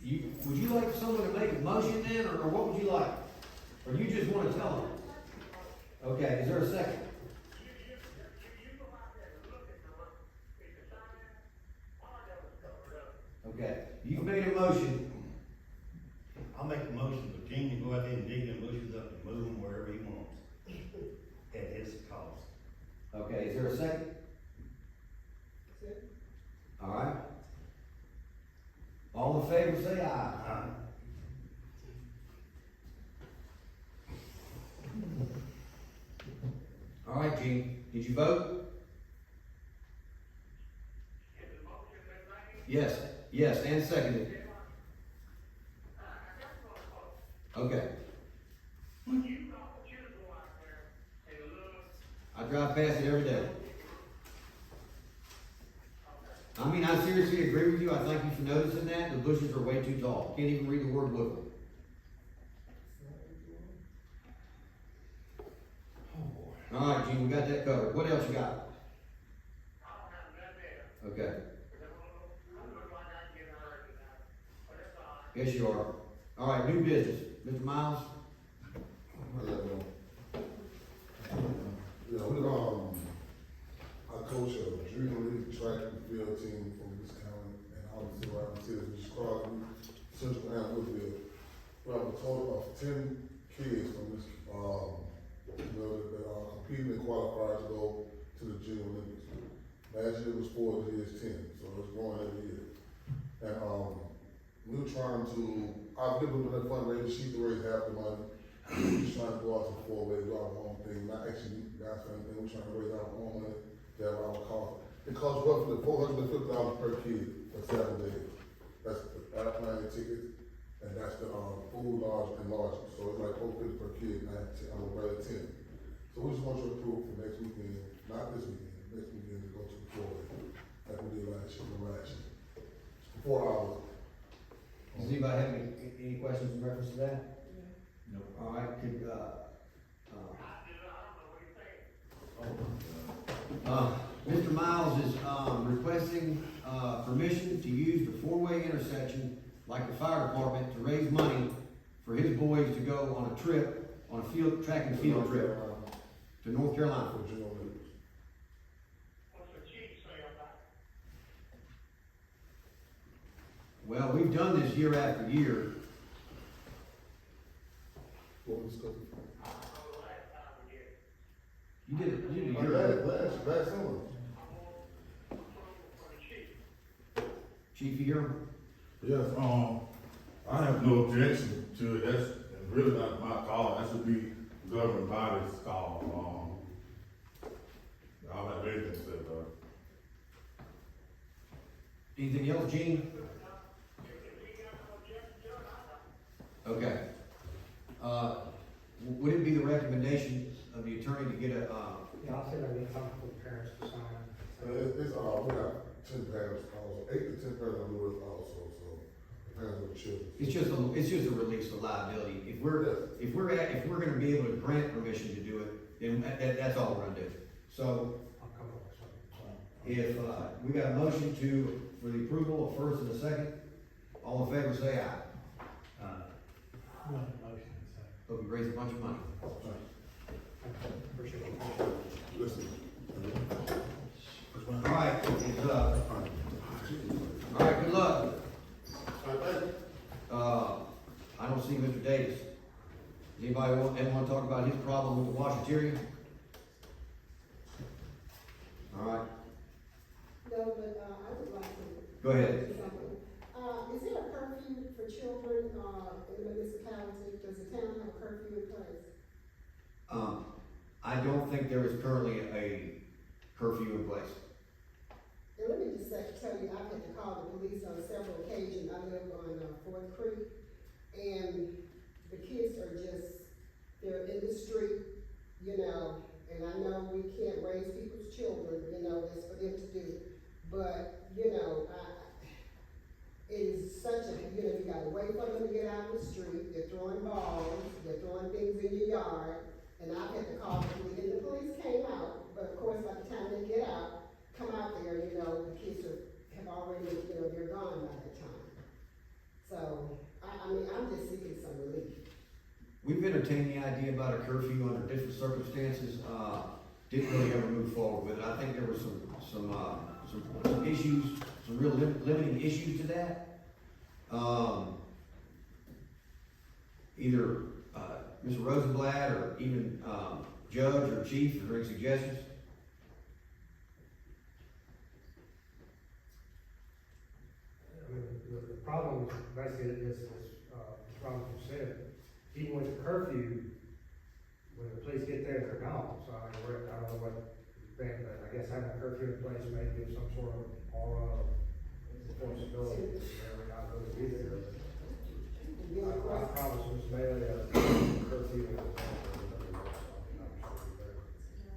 Would you like someone to make a motion then, or what would you like? Or you just wanna tell them? Okay, is there a second? Okay, you've made a motion. I'll make a motion for Gene to go out there and dig them bushes up and move them wherever he wants. At his cost. Okay, is there a second? Alright. All in favor, say aye. Alright, Gene, did you vote? Yes, yes, and seconded. Okay. I drive past it every day. I mean, I seriously agree with you. I thank you for noticing that. The bushes are way too tall. Can't even read the word Woodville. All right, Gene, we got that covered. What else you got? Okay. Yes, you are. All right, new business. Mr. Miles? Yeah, I coach a junior league track and field team from this county, and I was around the city, which Crosby, Central and Woodville. We have a total of 10 kids from this, that are competing and qualified to go to the junior Olympics. Last year was 4, this year is 10, so it's growing every year. And, we're trying to, I've given them that fundraiser sheet to raise half the money. We're just trying to go out to 4-way, do our own thing, not actually guys for anything. We're trying to raise our own money to have our cost. It costs roughly $450 per kid for 7 days. That's the airplane tickets, and that's the food, lodge, and lodging. So it's like $450 per kid, and I'm gonna grade 10. So we just want you to approve for next weekend, not this weekend, next weekend to go to the 4-way, like we did last year. 4 hours. Does anybody have any questions in reference to that? No. All right, Mr. Miles is, requesting, permission to use the 4-way intersection, like the fire department, to raise money for his boys to go on a trip, on a track and field trip to North Carolina. For junior Olympics. Well, we've done this year after year. What was the You did it a year ago. last summer. Chief, you hear him? Yes, I have no objection to it. That's really not my call. That should be governing body's call. I don't have anything to say about it. Anything else, Gene? Okay. Would it be the recommendation of the attorney to get a, Yeah, I'll say that we talk to the parents to sign. It's, we got 10 parents also, 8 to 10 parents on the list also, so the parents of the children. it's just a release of liability. If we're gonna be able to grant permission to do it, then that's all we're gonna do. So, I'll come up with something. if, we got a motion for the approval, a first and a second, all in favor say aye. Motion, so. Hope you raise a bunch of money. Appreciate it. Listen. All right, it's, all right, good luck. I don't see Mr. Davis. Does anybody want to talk about his problem with the washateria? All right, No, but, I would like to. go ahead. Is there a curfew for children, in the municipality? Does the town have a curfew in place? I don't think there is currently a curfew in place. And let me just tell you, I've had to call the police on several occasions. I live on, Fourth Creek, and the kids are just, they're in the street, and I know we can't raise people's children, that's for them to do. But, it is such a, you gotta wait for them to get out of the street, they're throwing balls, they're throwing things in your yard, and I've had to call the police, and the police came out, but of course, by the time they come out there, the kids have already, they're gone by entertained the idea about a curfew under different circumstances, didn't really ever move forward with it. I think there were some issues, some real limiting issues to that. Either, Mr. Rosenblatt or even, Judge or Chief, are there any suggestions? I mean, the problem basically is, the problem you said, even with the curfew, when the police get there, they're gone. So I don't know what, but I guess having a curfew in place may give some sort of aura of responsibility. They're not really be there. I promise Ms. Bailey a curfew.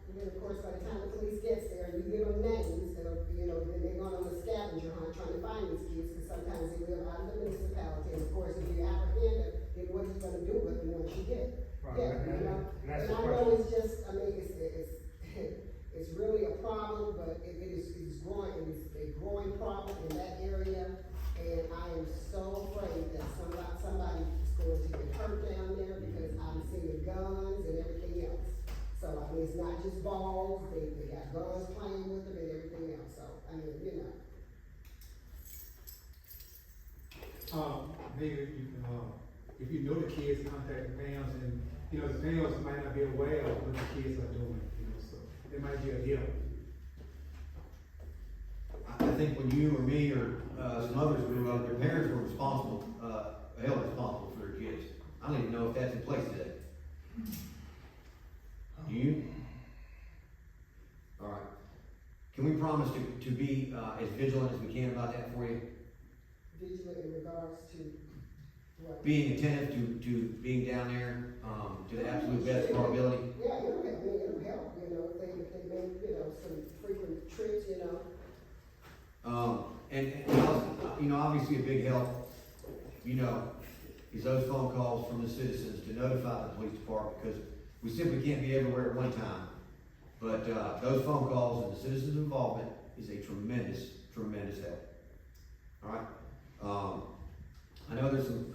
And then, of course, by the time the police gets there, you give them names, then they're going on a scavenger hunt trying to find these kids, because sometimes they live out of the municipality, and of course, if you apprehend them, then what are you gonna do with them once you get? Right, And that's I the know question. it's just, I mean, it's really a problem, but it's growing, it's a growing problem in that area, and I am so afraid that somebody is going to get hurt down there, because I'm seeing guns and everything else. So, I mean, it's not just balls, they got guns playing with them and everything else, so, I mean, Maybe if you know the kids, contact the parents, and, the parents might not be aware of what the kids are doing, so it might be a help. I think when you or me or, some others grew up, their parents were responsible, held responsible for their kids. I don't even know if that's in place today. Do you? All right. Can we promise to be, as vigilant as we can about that for you? vigilant in regards to what? Being attentive to being down there, to the absolute best of our ability. Yeah, it'll help, if they make, some frequent trips, And obviously a big help, is those phone calls from the citizens to notify the police department, because we simply can't be everywhere at one time. But, those phone calls and the citizens' involvement is a tremendous, tremendous help. All right? I know there's some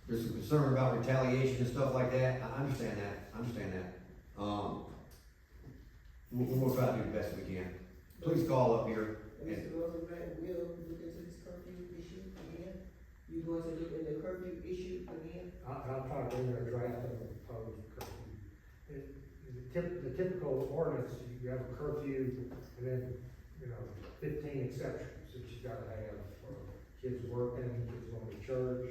concern about retaliation and stuff like that. I understand that. We'll try to do the best we can. Please call up here. Mr. Rosenblatt will look into this curfew issue again. You going to look into the curfew issue again? I'll try to bring a draft of the proposed curfew. The typical ordinance, you have a curfew and then, 15 exceptions that you gotta have for kids working, kids going to church,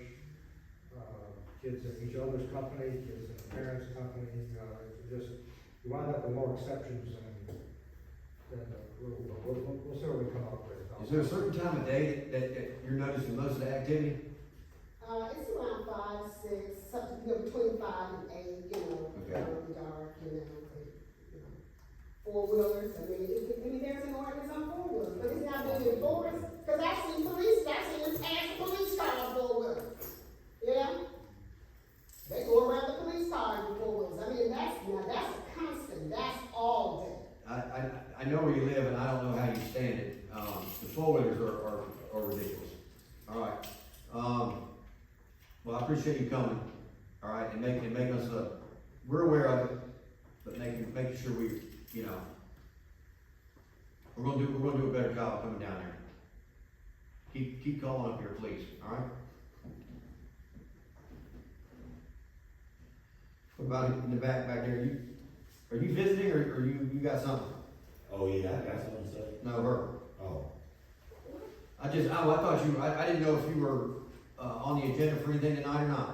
kids in each other's company, kids in the parents' company, you wind up with more exceptions than we'll see what we come up with. Is there a certain time of day that you're noticing most of the activity? It's around 5, 6, something, between 5 and 8, Okay. dark, four-wheelers, there's an ordinance on four-wheelers, but it's not being enforced, because I've seen them pass the police car on four-wheelers, They go around the police car in four-wheelers, that's a constant, that's all day. I know where you live, and I don't know how you stand it. The four-wheelers are ridiculous. All right. Well, I appreciate you coming, all right, and making us, we're aware of it, but making sure we, we're gonna do a better job of coming down there. Keep calling up here, please, all right? What about in the back there? Are you visiting, or you got something? Oh, yeah, I got something to say. No, her. Oh. I thought I didn't know if you were, on the agenda for anything tonight or not.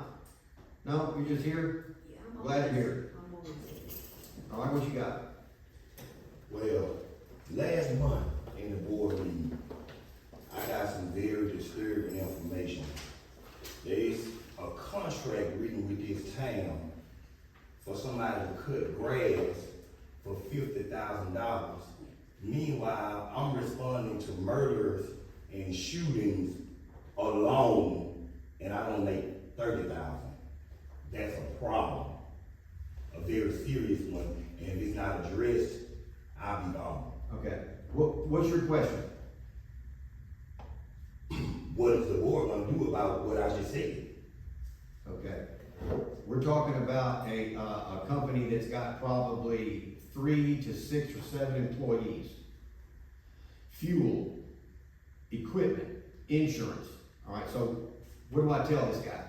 No, you're just here? Yeah, I'm Glad you're here. I'm always here. All right, what you got? Well, last month in the board meeting, I got some very disturbing information. There is a contract written with this town for somebody to cut grass for $50,000. Meanwhile, I'm responding to murders and shootings alone, and I don't make $30,000. That's a problem, a very serious one, and if it's not addressed, I'll be gone. Okay. What's your question? What is the board gonna do about what I just said? Okay. we're talking about a company that's got probably 3 to 6 or 7 employees. Fuel, equipment, insurance, all right, so what do I tell this guy?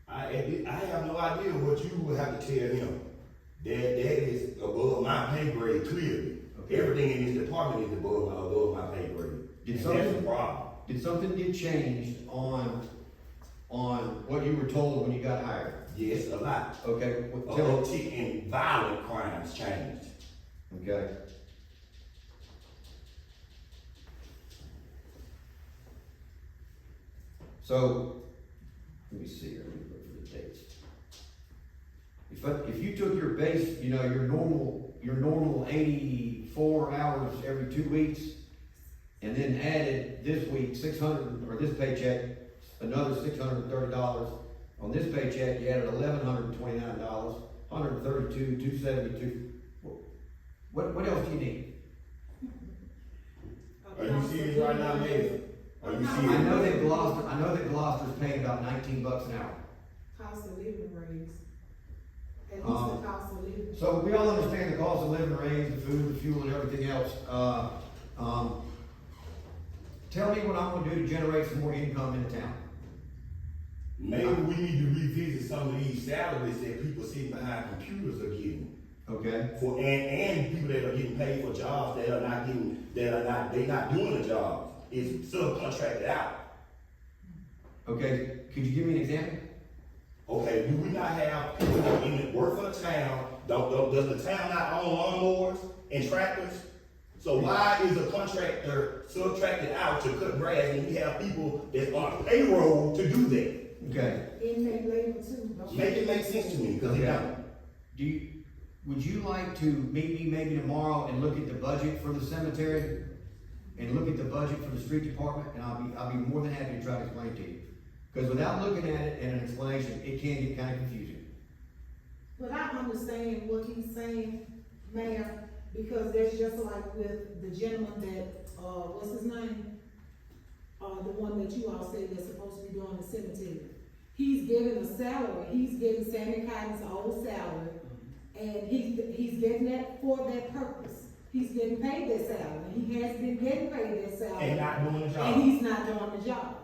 I have no idea what you would have to tell him. That is above my pay grade, clearly. Okay. Everything in this department is above my pay grade. Did And something- that's the problem. Did something get changed on what you were told when you got hired? Yes, a lot. Okay, A tell uptick in violent crimes changed. Okay. So, let me see here, let me look for the dates. If you took your base, you know, your normal 84 hours every 2 weeks, and then added this week 600, or this paycheck, another $630. On this paycheck, you added $1,129, 132, 272. What else do you need? Are you serious right now, Mayor? Are you serious? I know that Gloucester's paying about $19 an hour. Cost of living raise. At least the cost of living. So we all understand the cost of living raise, the food, the fuel, and everything else. Tell me what I'm gonna do to generate some more income in the town. Maybe we need to revisit some of these salaries that people sitting behind computers are getting. Okay? And people that are getting paid for jobs they're not doing the job. It's subcontracted out. Okay, could you give me an example? Okay, do we not have people that work for the town? Does the town not own lawnmowers and tractors? So why is a contractor subtracted out to cut grass and we have people that's on payroll to do that? Okay. Inmate labor too. Make it make sense to me, because it don't. Would you like to meet me maybe tomorrow and look at the budget for the cemetery? And look at the budget for the street department, and I'll be more than happy to try to explain to you. Because without looking at it and an explanation, it can get kind of confusing. But I understand what he's saying, Mayor, because that's just like with the gentleman that, what's his name? The one that you all said that's supposed to be doing the cemetery. He's getting a salary, he's getting Sammy Cotton's old salary, and he's getting that for that purpose. He's getting paid that salary, he has been getting paid that salary. And not doing the job. And he's not doing the job.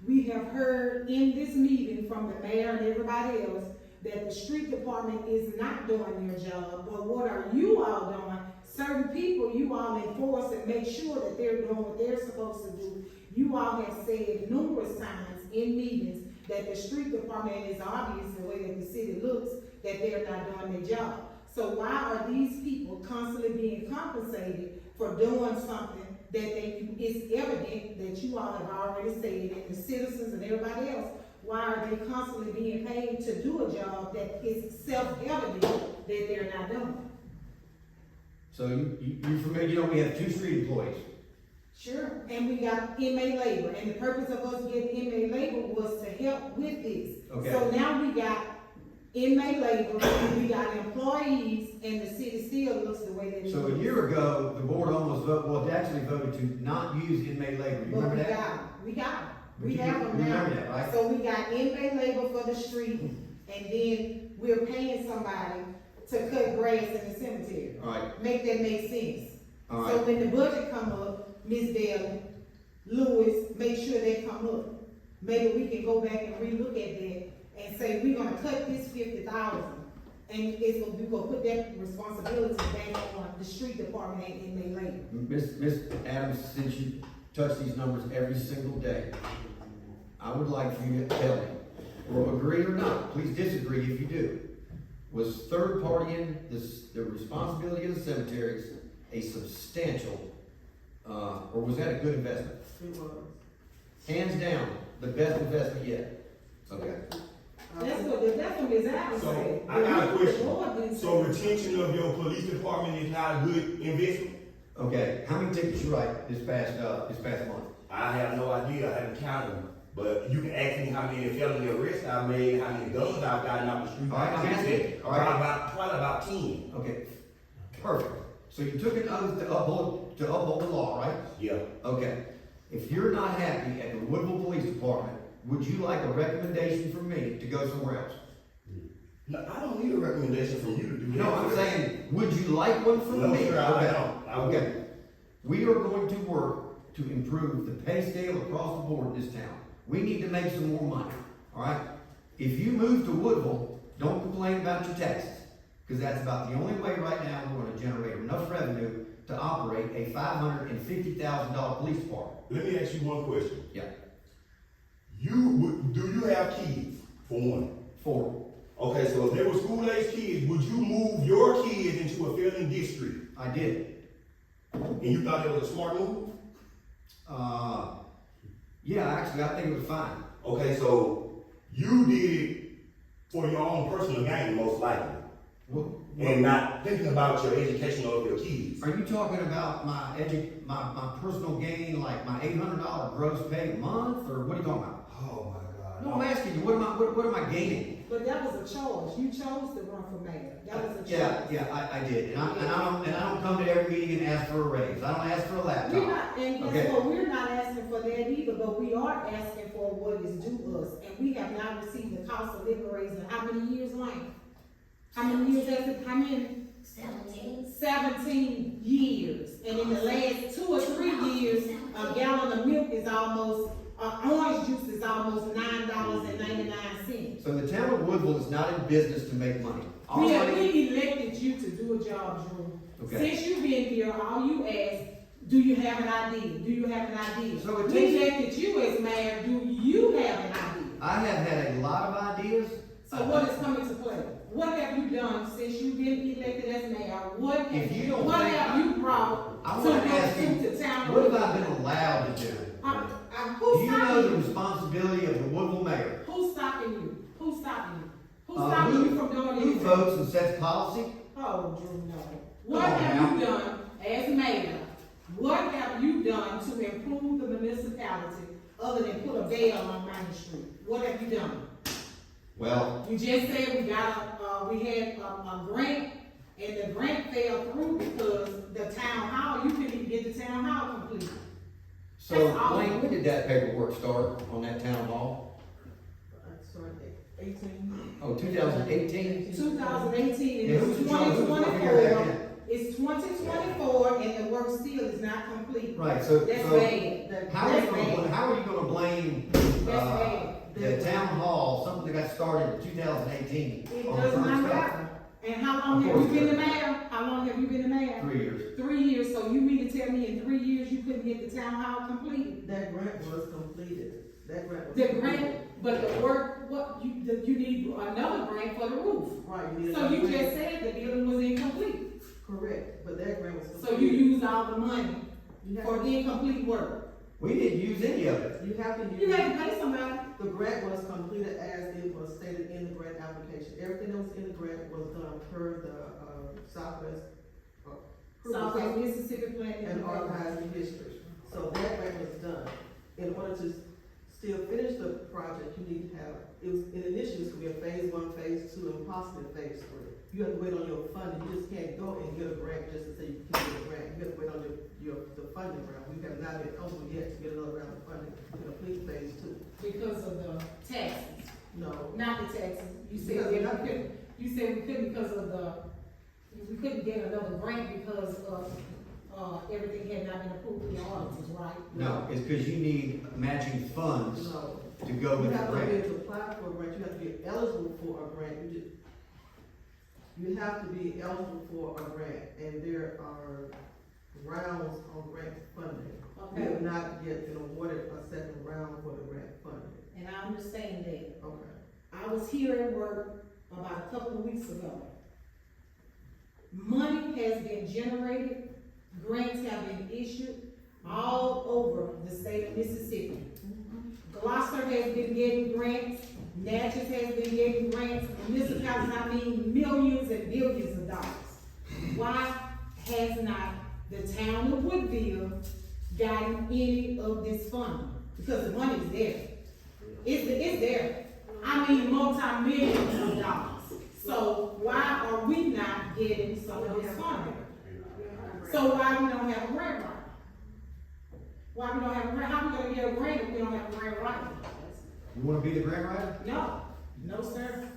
We have heard in this meeting from the mayor and everybody else that the street department is not doing their job, but what are you all doing? Certain people you all enforce and make sure that they're doing what they're supposed to do. You all have said numerous times in meetings that the street department is obvious the way that the city looks, that they're not doing their job. So why are these people constantly being compensated for doing something that it's evident that you all have already said, and the citizens and everybody else, why are they constantly being paid to do a job that is self-evident that they're not doing? So you familiar, you know, we have 2 street employees. Sure, and we got inmate labor, and the purpose of us getting inmate labor was to help with this. Okay. So now we got inmate labor, and we got employees, and the city still looks the way that it So a looks. year ago, the board almost it actually voted to not use inmate labor. You But remember we that? got 'em. We got 'em. But We you have them now. remember that, right? So we got inmate labor for the street, and then we're paying somebody to cut grass in the cemetery. All right. Make that make sense. All So right. when the budget come up, Ms. Dale, Lewis, make sure they come up. Maybe we can go back and relook at that and say, we're gonna cut this 50,000. And we're gonna put that responsibility back on the street department and inmate labor. Ms. Adams, since you touch these numbers every single day, I would like for you to tell me, or agree or not, please disagree if you do. Was third partying the responsibility of the cemeteries a substantial, or was that a good investment? It was. Hands down, the best investment yet. Okay. That's what Ms. Adams So, said. I got a The board question. didn't So say- retention of your police department is not a good investment? Okay, how many tickets you write this past month? I have no idea, I haven't counted them. But you can ask me how many felony arrests I made, how many guns I've gotten off the street. All right, I'm asking. All right. Probably about 10. Okay, perfect. So you took an oath to uphold the law, right? Yeah. Okay. If you're not happy at the Woodville Police Department would you like a recommendation from me to go somewhere else? No, I don't need a recommendation from you to do that. No, I'm saying, would you like one from No, me? sir, I Okay. don't. Okay. We are going to work to improve the pay scale across the board in this town. We need to make some more money, all right? If you move to Woodville, don't complain about your taxes, because that's about the only way right now we're gonna generate enough revenue to operate a $550,000 police department. Let me ask you one question. Yeah. Do you have kids, for one? 4. Okay, so if they were school-age kids, would you move your kids into a failing district? I did. And you thought it was a smart move? Yeah, actually, I think it was fine. Okay, so you did it for your own personal gain, most likely. And not thinking about your education of your kids. Are you talking about my personal gain, like my $800 gross pay a month, or what are you talking about? Oh my God. No, I'm asking you, what am I gaining? But that was a choice. You chose to run for mayor. That was a choice. Yeah, I did, and I don't come to every meeting and ask for a raise. I don't ask for a laptop. We're not, and guess Okay. what, we're not asking for that either, but we are asking for what is due us, and we have not received the cost of living raise in how many years, Lane? How many years has it, how many? 17. 17 years, and in the last 2 or 3 years, a gallon of milk is almost, orange juice is almost $9.99. So the town of Woodville is not in business to make money. Our We money- elected you to do a job, Drew. Okay. Since you've been here, all you ask, do you have an idea? Do you have an idea? So it We takes- elected you as mayor, do you have an idea? I have had a lot of ideas. So what is coming to play? What have you done since you've been elected as mayor? What If you don't what think- have you brought I to want to ask you, to town? what have I been allowed to do? Do Who's you know stopping the you? responsibility of the Woodville mayor? Who's stopping you? Who's stopping you? Who's stopping you from doing Who anything? votes and sets policy? Oh, Drew, no. What Come on have now. you done as mayor? What have you done to improve the municipality other than put a veil on Main Street? What have you done? Well, You just said we had a grant, and the grant fell through because the town hall, you couldn't even get the town hall completed. so That's all. Wayne, when did that paperwork start on that town hall? I started 18. Oh, 2018? 2018, and Yeah, it's who's in charge? Who's working here back 2024. then? It's 2024, and the work still is not complete. Right, so, That's so bad. how are you That's gonna, bad. how are you gonna blame, bad. the town hall, something that got started in 2018? It on does current not stuff? matter. And how long Of have you course been it the does. mayor? How long have you been the mayor? 3 years. 3 years, so you mean to tell me in 3 years you couldn't get the town hall completed? That grant was completed. That grant was The completed. grant, but the work, you need another grant for the roof. Right, you need So another you grant. just said the building was incomplete. Correct, but that grant was So completed. you used all the money You have for to- incomplete work. We didn't use any of it. You have to use. You had to pay somebody. The grant was completed as it was stated in the grant application. Everything that was in the grant was done per the, Southwest. Southwest Mississippi Planning. And organizing history. So that grant was done. In order to still finish the project, you need to have, initially it's gonna be a phase 1, phase 2, and possibly a phase 3. You have to wait on your funding. You just can't go and get a grant just to say you can get a grant. You have to wait on the funding round. We have not been able yet to get another round of funding to complete phase 2. Because of the taxes. No. Not the taxes. You said Because that of we couldn't, you said we couldn't because of we couldn't get another grant because of, everything had not been approved in the auditors, right? No, it's because you need matching funds No. to go with You the have to be grant. able to apply for a grant, you have to be eligible for a grant, you have to be eligible for a grant, and there are rounds on grant funding. We Okay. have not yet been awarded a second round for the grant funding. And I understand that. Okay. I was here at work about a couple of weeks ago. Money has been generated, grants have been issued all over the state of Mississippi. Gloucester has been getting grants, Natchez has been getting grants, municipalities, I mean, millions and billions of dollars. Why has not the town of Woodville gotten any of this funding? Because the money's there. It's there. I mean, multi-millions of dollars. So why are we not getting some of this funding? So why we don't have a grant writer? Why we don't have a grant? How we gonna get a grant if we don't have a grant writer? You wanna be the grant writer? No, sir,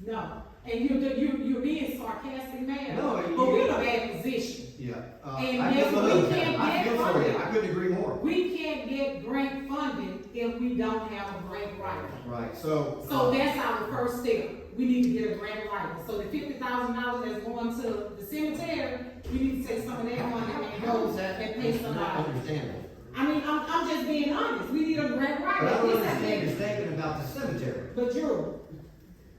no. And you're being sarcastic, man. No, But we're in a bad position. Yeah. And I yes, feel we for can't you. I get feel for you. funding. I couldn't agree more. We can't get grant funding if we don't have a grant writer. Right, so. So that's our first step. We need to get a grant writer. So the $50,000 that's going to the cemetery, we need to take some of that money and How go is that and pay not somebody. understandable? I mean, I'm just being honest. We need a grant But I writer. don't This understand is- your statement about the cemetery. But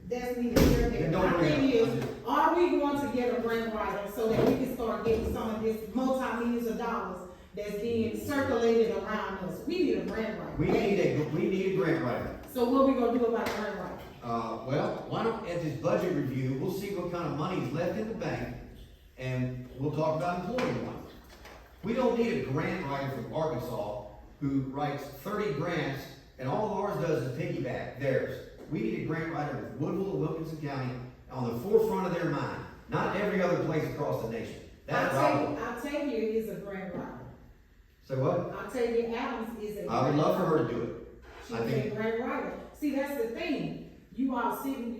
that's neither here nor there. Then don't My bring it thing up. is, are we going to get a grant writer so that we can start getting some of this multi-millions of dollars that's being circulated around us? We need a grant writer. We need a grant writer. So what we gonna do about a grant writer? Well, why don't, at this budget review, we'll see what kind of money is left in the bank, and we'll talk about employing one. We don't need a grant writer from Arkansas who writes 30 grants, and all ours does is piggyback theirs. We need a grant writer with Woodville and Wilkinson County on the forefront of their mind, not every other place across the nation. That's our. Octavia is a grant writer. So what? Octavia Adams is a. I would love for her to do it. She's I think- a grant writer. See, that's the thing. You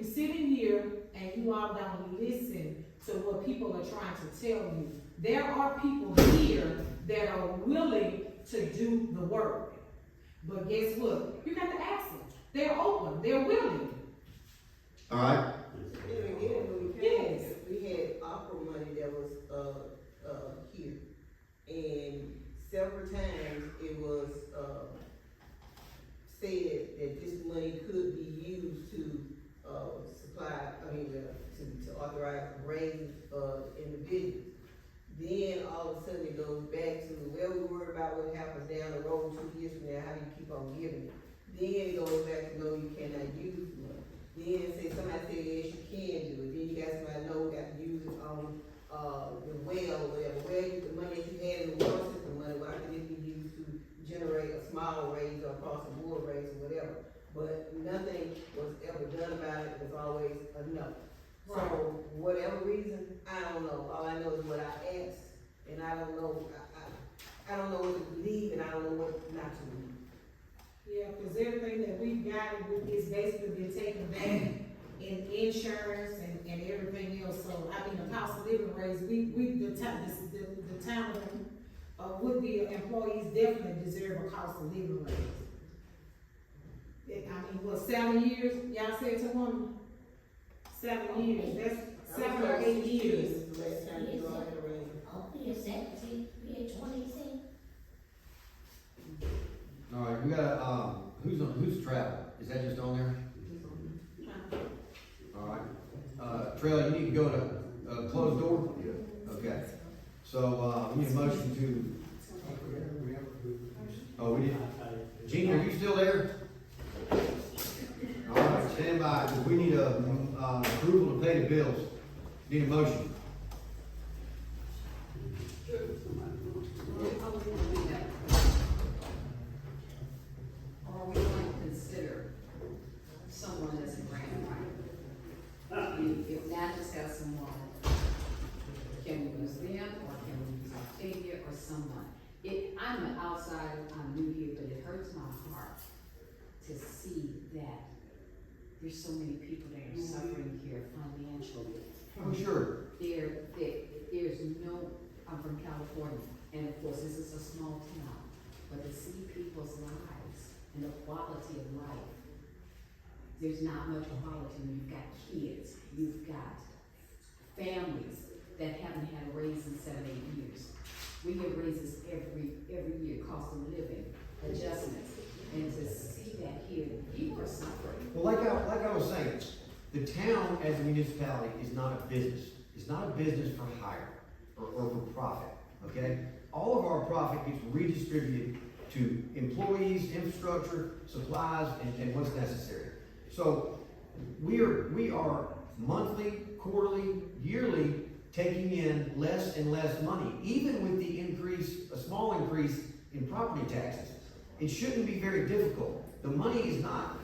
sitting here and you all don't listen to what people are trying to tell you. There are people here that are willing to do the work. But guess what? You got to ask them. They're open, they're willing. All right? In the beginning, when we came, we had opera money that was, here. And several times it was, said that this money could be used to, to authorize raises, individuals. Then all of a sudden it goes back to, well, we worry about what happens down the road 2 years from now, how do you keep on giving it? Then it goes back to, no, you cannot use the money. Then somebody said, yes, you can do it. Then you got somebody, no, we got to use it on, the well or whatever. Well, the money that you had in the water system money, why could it be used to generate a small raise or across the board raise or whatever? But nothing was ever done about it. It was always a no. Right. So whatever reason, I don't know. All I know is what I asked, and I don't know. I don't know what to believe, and I don't know what not to believe. Yeah, because everything that we've got is basically been taken back in insurance and everything else. So, I mean, the cost of living raise, the town of Woodville employees definitely deserve a cost of living raise. I mean, what, 7 years, y'all said to one? 7 years, that's 7 or 8 years. The last time you all had a raise. Oh, we had 17, we had 20 cents. All right, we got, who's traveling? Is that just on there? All right. Trail, you need to go to, closed door? Yeah. Okay. So, we need a motion to, oh, we did. Jeannie, are you still there? All right, stand by, because we need approval to pay the bills. Need a motion. Or are we going to consider someone as a grant writer? If Natchez has someone, can we use them, or can we use Octavia or someone? I'm an outsider, I'm new here, but it hurts my heart to see that there's so many people that are suffering here financially. Oh, sure. There's no, I'm from California, and of course, this is a small town, but to see people's lives and the quality of life, there's not much quality when you've got kids, you've got families that haven't had a raise in 7, 8 years. We get raises every year, cost of living, adjustments, and to see that here, people are suffering. Well, like I was saying, the town as a municipality is not a business. It's not a business for hire or for profit, okay? All of our profit gets redistributed to employees, infrastructure, supplies, and what's necessary. So we are monthly, quarterly, yearly taking in less and less money, even with the increase, a small increase in property taxes. It shouldn't be very difficult. The money is not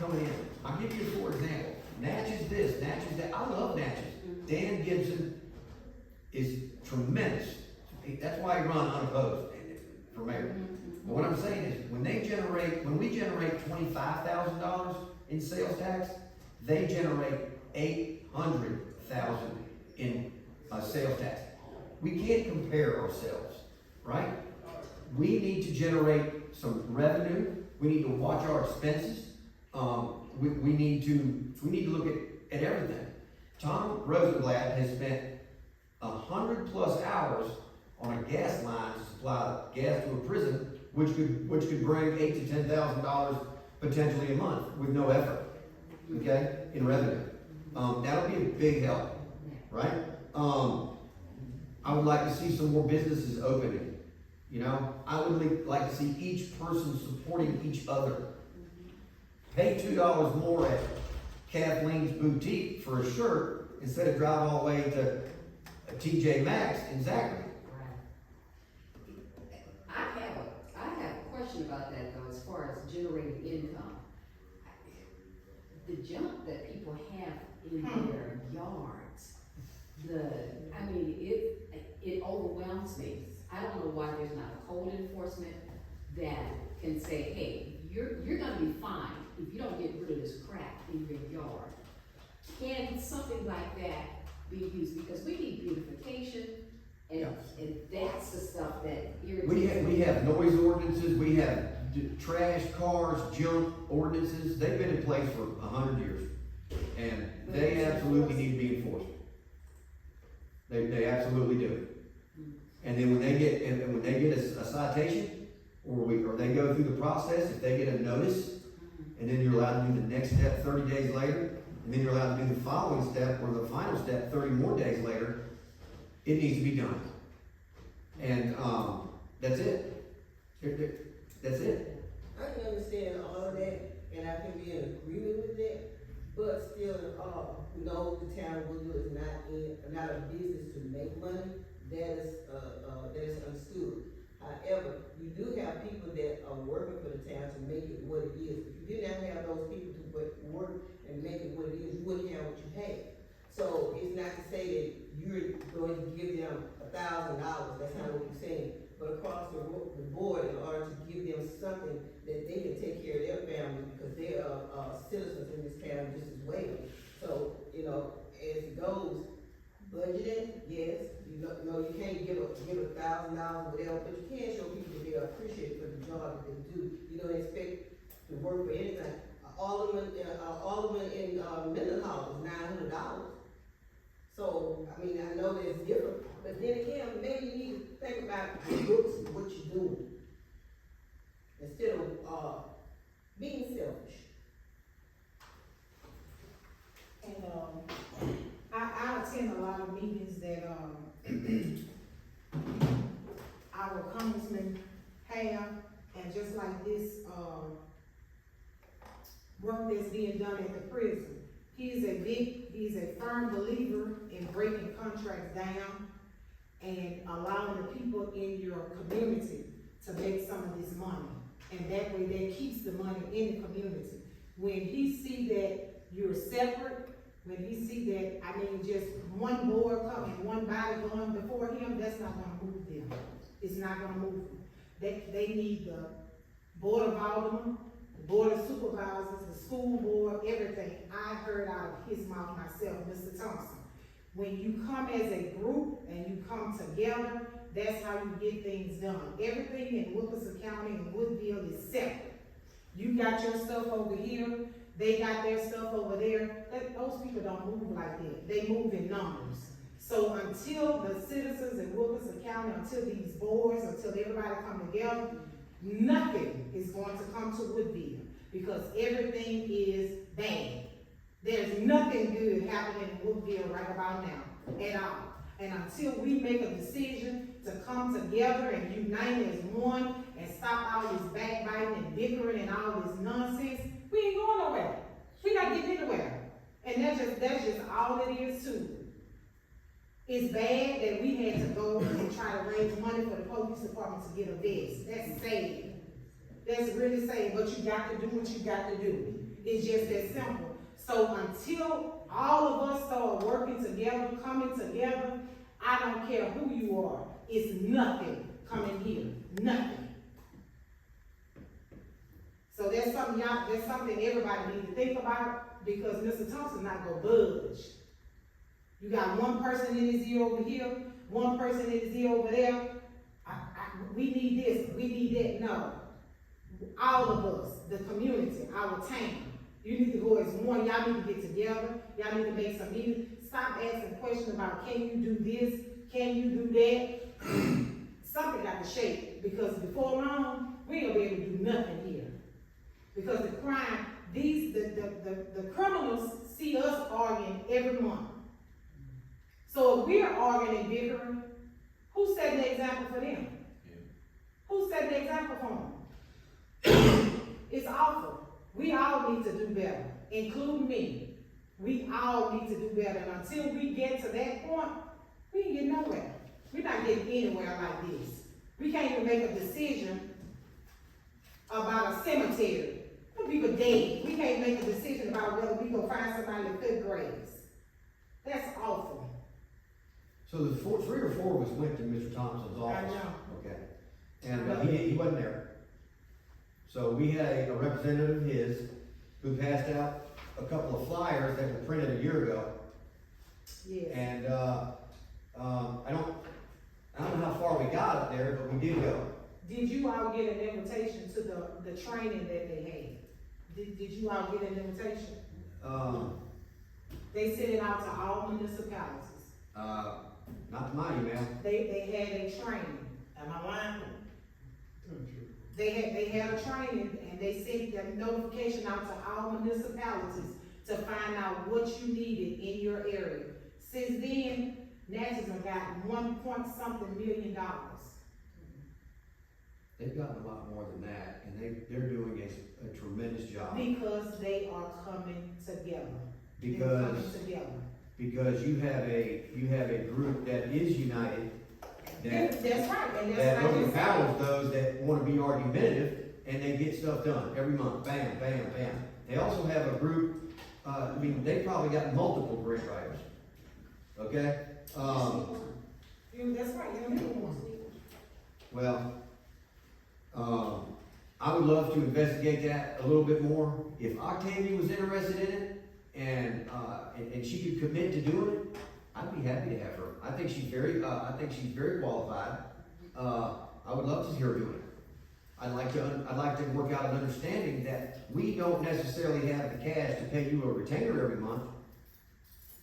coming in. I'll give you a for example. Natchez this, Natchez that. I love Natchez. Dan Gibson is tremendous. That's why he run unopposed for mayor. But what I'm saying is, when we generate $25,000 in sales tax, they generate $800,000 in sales tax. We can't compare ourselves, right? We need to generate some revenue. We need to watch our expenses. We need to look at everything. Tom Rosenblatt has spent 100+ hours on a gas line to supply gas to a prison, which could bring $8,000 to $10,000 potentially a month with no effort, okay, in revenue. That'll be a big help, right? I would like to see some more businesses opening. You know, I would like to see each person supporting each other. Pay $2 more at Kathleen's Boutique for a shirt instead of driving all the way to TJ Maxx in Zachary. I have a question about that though, as far as generating income. The junk that people have in their yards, it overwhelms me. I don't know why there's not a code enforcement that can say, hey, you're gonna be fined if you don't get rid of this crap in your yard. Can something like that be used? Because we need beautification, and that's the stuff that irritates. We have noise ordinances, we have trash, cars, junk ordinances. They've been in place for 100 years, and they absolutely need to be enforced. They absolutely do. And then when they get a citation, or they go through the process, if they get a notice, and then you're allowed to do the next step 30 days later, and then you're allowed to do the following step or the final step 30 more days later, it needs to be done. And that's it. That's it. I can understand all of that, and I can be in agreement with that, but still, no, the town of Woodville is not a business to make money. That is understood. However, you do have people that are working for the town to make it what it is. If you did not have those people to work and make it what it is, you wouldn't have what you have. So it's not to say that you're going to give them $1,000. That's not what you're saying. But across the board, in order to give them something that they can take care of their families, because they are citizens in this town just as well. So, as it goes, budgeting, yes, you can't give $1,000, whatever, but you can show people that they are appreciated for the job that they do. You don't expect to work for anything. Alderman in Mendenhall is $900. So, I know that it's different, but then again, maybe you need to think about the books and what you're doing, instead of being selfish. And, I attend a lot of meetings that, our congressmen have, and just like this, work that's being done at the prison. He's a firm believer in breaking contracts down and allowing the people in your community to make some of this money. And that way that keeps the money in the community. When he see that you're separate, when he see that, just one board coming, one body going before him, that's not gonna move them. It's not gonna move them. They need the board of aldermen, the board of supervisors, the school board, everything. I heard out of his mouth myself, Mr. Thompson. When you come as a group and you come together, that's how you get things done. Everything in Wilkinson County and Woodville is separate. You got your stuff over here, they got their stuff over there. Those people don't move like that. They move in numbers. So until the citizens in Wilkinson County, until these boards, until everybody come together, nothing is going to come to Woodville, because everything is bad. There's nothing good happening in Woodville right about now, at all. And until we make a decision to come together and unite as one and stop all this backbiting and bickering and all this nonsense, we ain't going nowhere. We not getting anywhere. And that's just all it is to it. It's bad that we had to go and try to raise money for the police department to get a vest. That's sad. That's really sad, but you got to do what you got to do. It's just that simple. So until all of us start working together, coming together, I don't care who you are, it's nothing coming here, nothing. that's something everybody needs to think about, because Mr. Thompson's not gonna budge. You got one person in his ear over here, one person in his ear over there. We need this, we need that. No. All of us, the community, our town, you need to go as one. Y'all need to get together. Y'all need to make some meetings. Stop asking questions about, can you do this? Can you do that? Something got to shake, because before long, we ain't gonna be able to do nothing here. Because the crime, the criminals see us arguing every month. So if we're arguing and bickering, who's setting the example for them? Who's setting the example for them? It's awful. We all need to do better, including me. We all need to do better. And until we get to that point, we ain't getting nowhere. We're not getting anywhere like this. We can't even make a decision about a cemetery. When people dead, we can't make a decision about whether we go find somebody to cut graves. That's awful. So the 3 or 4 of us went to Mr. Thompson's office. I know. Okay. And he wasn't there. So we had a representative of his who passed out a couple of flyers that were printed a year ago. Yes. And I don't know how far we got up there, but we did go. Did you all get an invitation to the training that they had? Did you all get an invitation? They sent it out to all municipalities. Not to my email. They had a training. Am I lying? They had a training, and they sent a notification out to all municipalities to find out what you needed in your area. Since then, Natchez has gotten $1 million. They've gotten a lot more than that, and they're doing a tremendous job. Because they are coming together. Because you have a group that is united. That's right, and that that's what I just overpowers said. those that want to be argumentative, and they get stuff done every month. Bam, bam, bam. They also have a group. They probably got multiple grant writers. Okay. That's right. Well, I would love to investigate that a little bit more. If Octavia was interested in it and she could commit to doing it, I'd be happy to have her. I think she's very qualified. I would love to see her do it. I'd like to work out an understanding that we don't necessarily have the cash to pay you a retainer every month,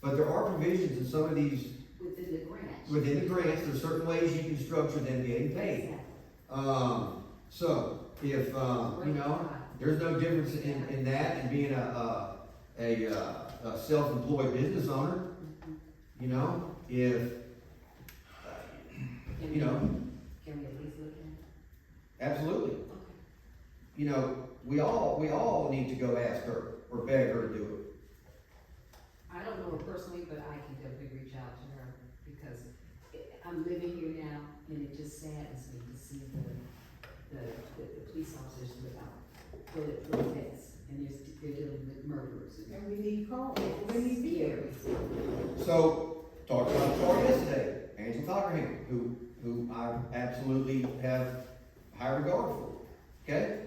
but there are provisions in some of these Within the grants. Within the grants, there's certain ways you can structure them getting paid. So if there's no difference in that and being a self-employed business owner. If Can we at least look at it? Absolutely. Okay. We all need to go ask her or beg her to do it. I don't know her personally, but I can definitely reach out to her, because I'm living here now, and it just saddens me to see the police officers without bulletproof vests, and they're dealing with murderers. And we need cars, we need vehicles. So, talked about the car yesterday, Angela Cockerham, who I absolutely have high regard for. Okay?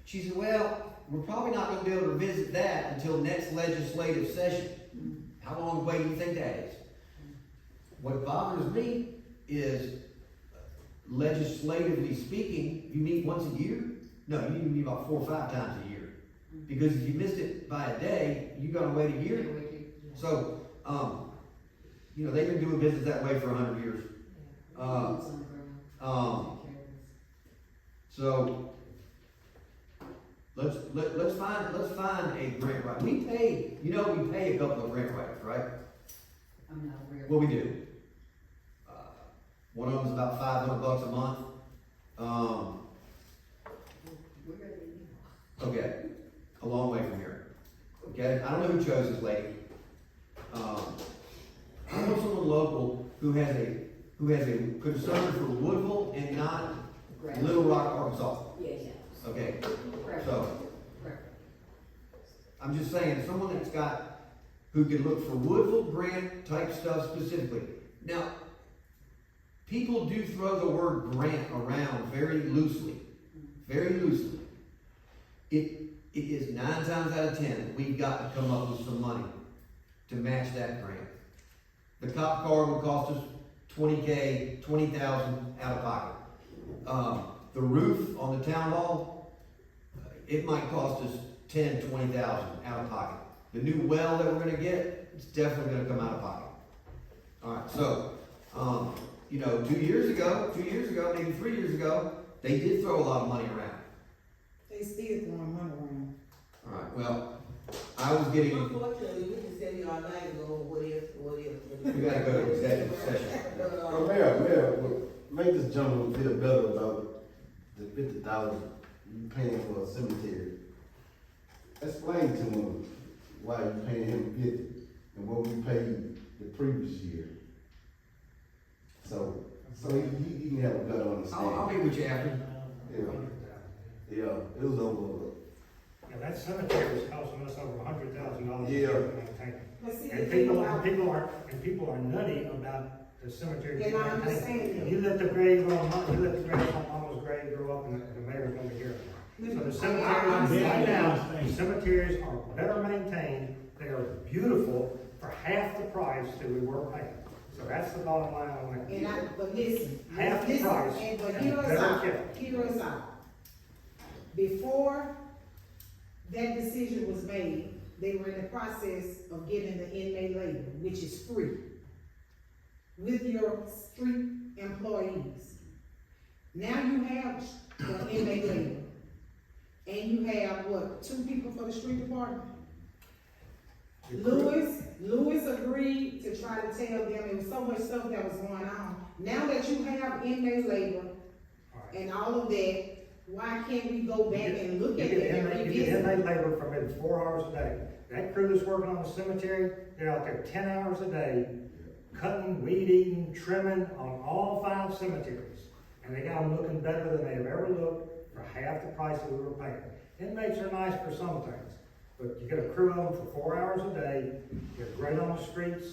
She said, well, we're probably not going to be able to visit that until next legislative session. How long away do you think that is? What bothers me is, legislatively speaking, you meet once a year? No, you need to meet about 4 or 5 times a year. Because if you missed it by a day, you got to wait a year. So, they've been doing business that way for 100 years. So let's find a grant writer. We pay a couple of grant writers, right? I'm not aware. Well, we do. One of them is about $500 a month. Where are they now? Okay, a long way from here. Okay, I don't know who chose this lady. I know someone local who has a concern for Woodville and not Little Rock, Arkansas. Yeah. Okay, Correct. so Correct. I'm just saying, someone who can look for Woodville grant type stuff specifically. Now, people do throw the word grant around very loosely. Very loosely. it is 9 times out of 10, we've got to come up with some money to match that grant. The cop car would cost us $20,000 out of pocket. The roof on the town hall, it might cost us $10,000, $20,000 out of pocket. The new well that we're gonna get, it's definitely gonna come out of pocket. Alright, so, 2 years ago, maybe 3 years ago, they did throw a lot of money around. They still throwing money around. Alright, well, I was getting, Unfortunately, we can say all night ago, what if. we gotta go to executive session. So Mayor, make this gentleman feel better about the $50 you paying for a cemetery. Explain to him why you paying him 50 and what we paid the previous year. So he can have a better understanding. I'll be with you after. Yeah, it was over. Yeah, that cemetery is costing us over $100,000 a Yeah. year to maintain. But see, the And thing people about, are nutty about the cemetery. And I understand that. You let the grave on mama's grave grow up and the mayor's gonna be here. So the cemeteries, right now, the cemeteries are better maintained, they are beautiful for half the price that we were paying. So that's the bottom line on that. but listen. Half the listen, price. But and hear us better out, kept. hear us out. Before that decision was made, they were in the process of getting the inmate labor, which is free, with your street employees. Now you have the inmate labor, and you have, 2 people for the street department? Lewis agreed to try to tell them, there was so much stuff that was going on. Now that you have inmate labor and all of that, why can't we go back and look at it and You get revisit? inmate labor for maybe 4 hours a day. That crew that's working on the cemetery, they're out there 10 hours a day, cutting, weed eating, trimming on all 5 cemeteries. And they got them looking better than they have ever looked for half the price that we were paying. Inmates are nice for some things, but you get a crew of them for 4 hours a day, you're great on the streets,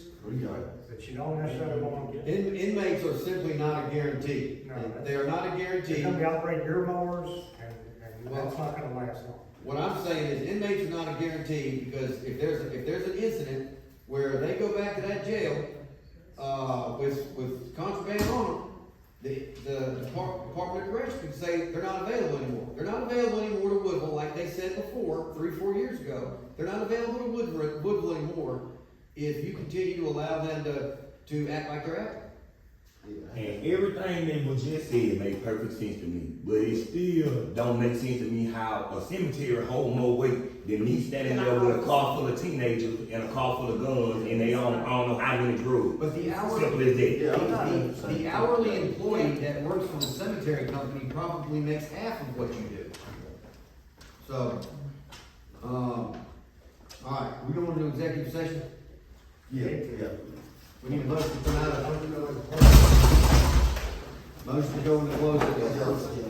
that you don't necessarily want to get. Inmates are simply not a guarantee. No, They are not a guarantee. They're gonna be operating your mowers, and that's not gonna last long. What I'm saying is inmates are not a guarantee, because if there's an incident where they go back to that jail, with contraband on them, the Department of Corrections can say they're not available anymore. They're not available anymore to Woodville, like they said before, 3-4 years ago. They're not available to Woodville anymore if you continue to allow them to act like they're acting. And everything that was just said made perfect sense to me, but it still don't make sense to me how a cemetery hold more weight than me standing there with a car full of teenagers and a car full of guns, and they don't know how many drugs. But the hourly, Simple as that. the hourly employee that works for the cemetery company probably makes half of what you do. So, all right, we going to executive session? Yeah. We need a motion to come out of, motion to go into closed session.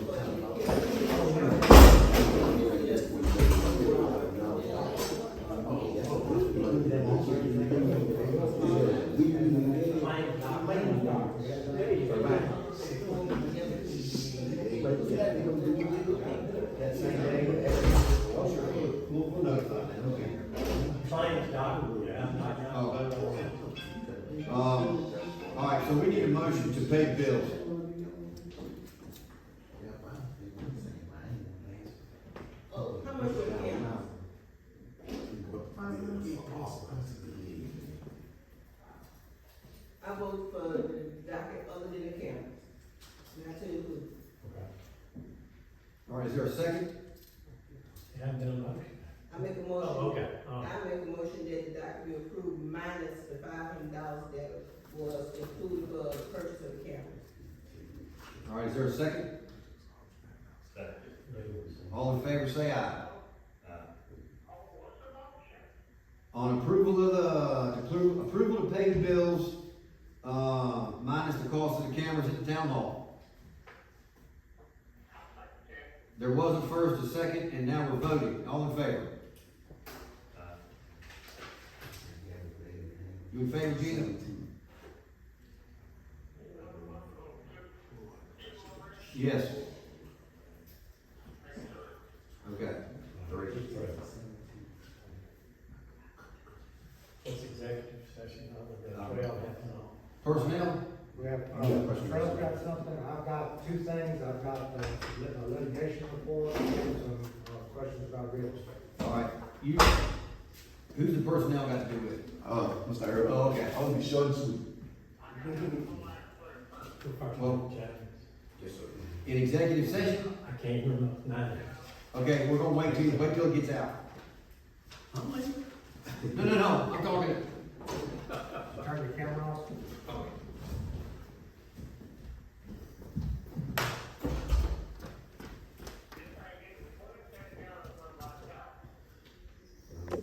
All right, so we need a motion to pay bills. How much would it be? I vote for the docket other than the cameras, not to include. All right, is there a second? Yeah, I'm gonna look. I make a motion. Oh, okay. I make a motion that the docket be approved minus the $500 that was included for the purchase of the cameras. All right, is there a second? All in favor, say aye. On approval of approval to pay the bills, minus the cost of the cameras at the town hall. There was a first, a second, and now we're voting. All in favor? You in favor, Gina? Yes. Okay. 3. two things, I've got a litigation report and some, questions about real estate. All right, who's the personnel got to do with it? Mr. Earl. Oh, okay. I want to be short and sweet. Well, James, yes, sir. In executive session? I can't remember, none. Okay, we're gonna wait till it gets out. No, I'm talking, Turn the camera off.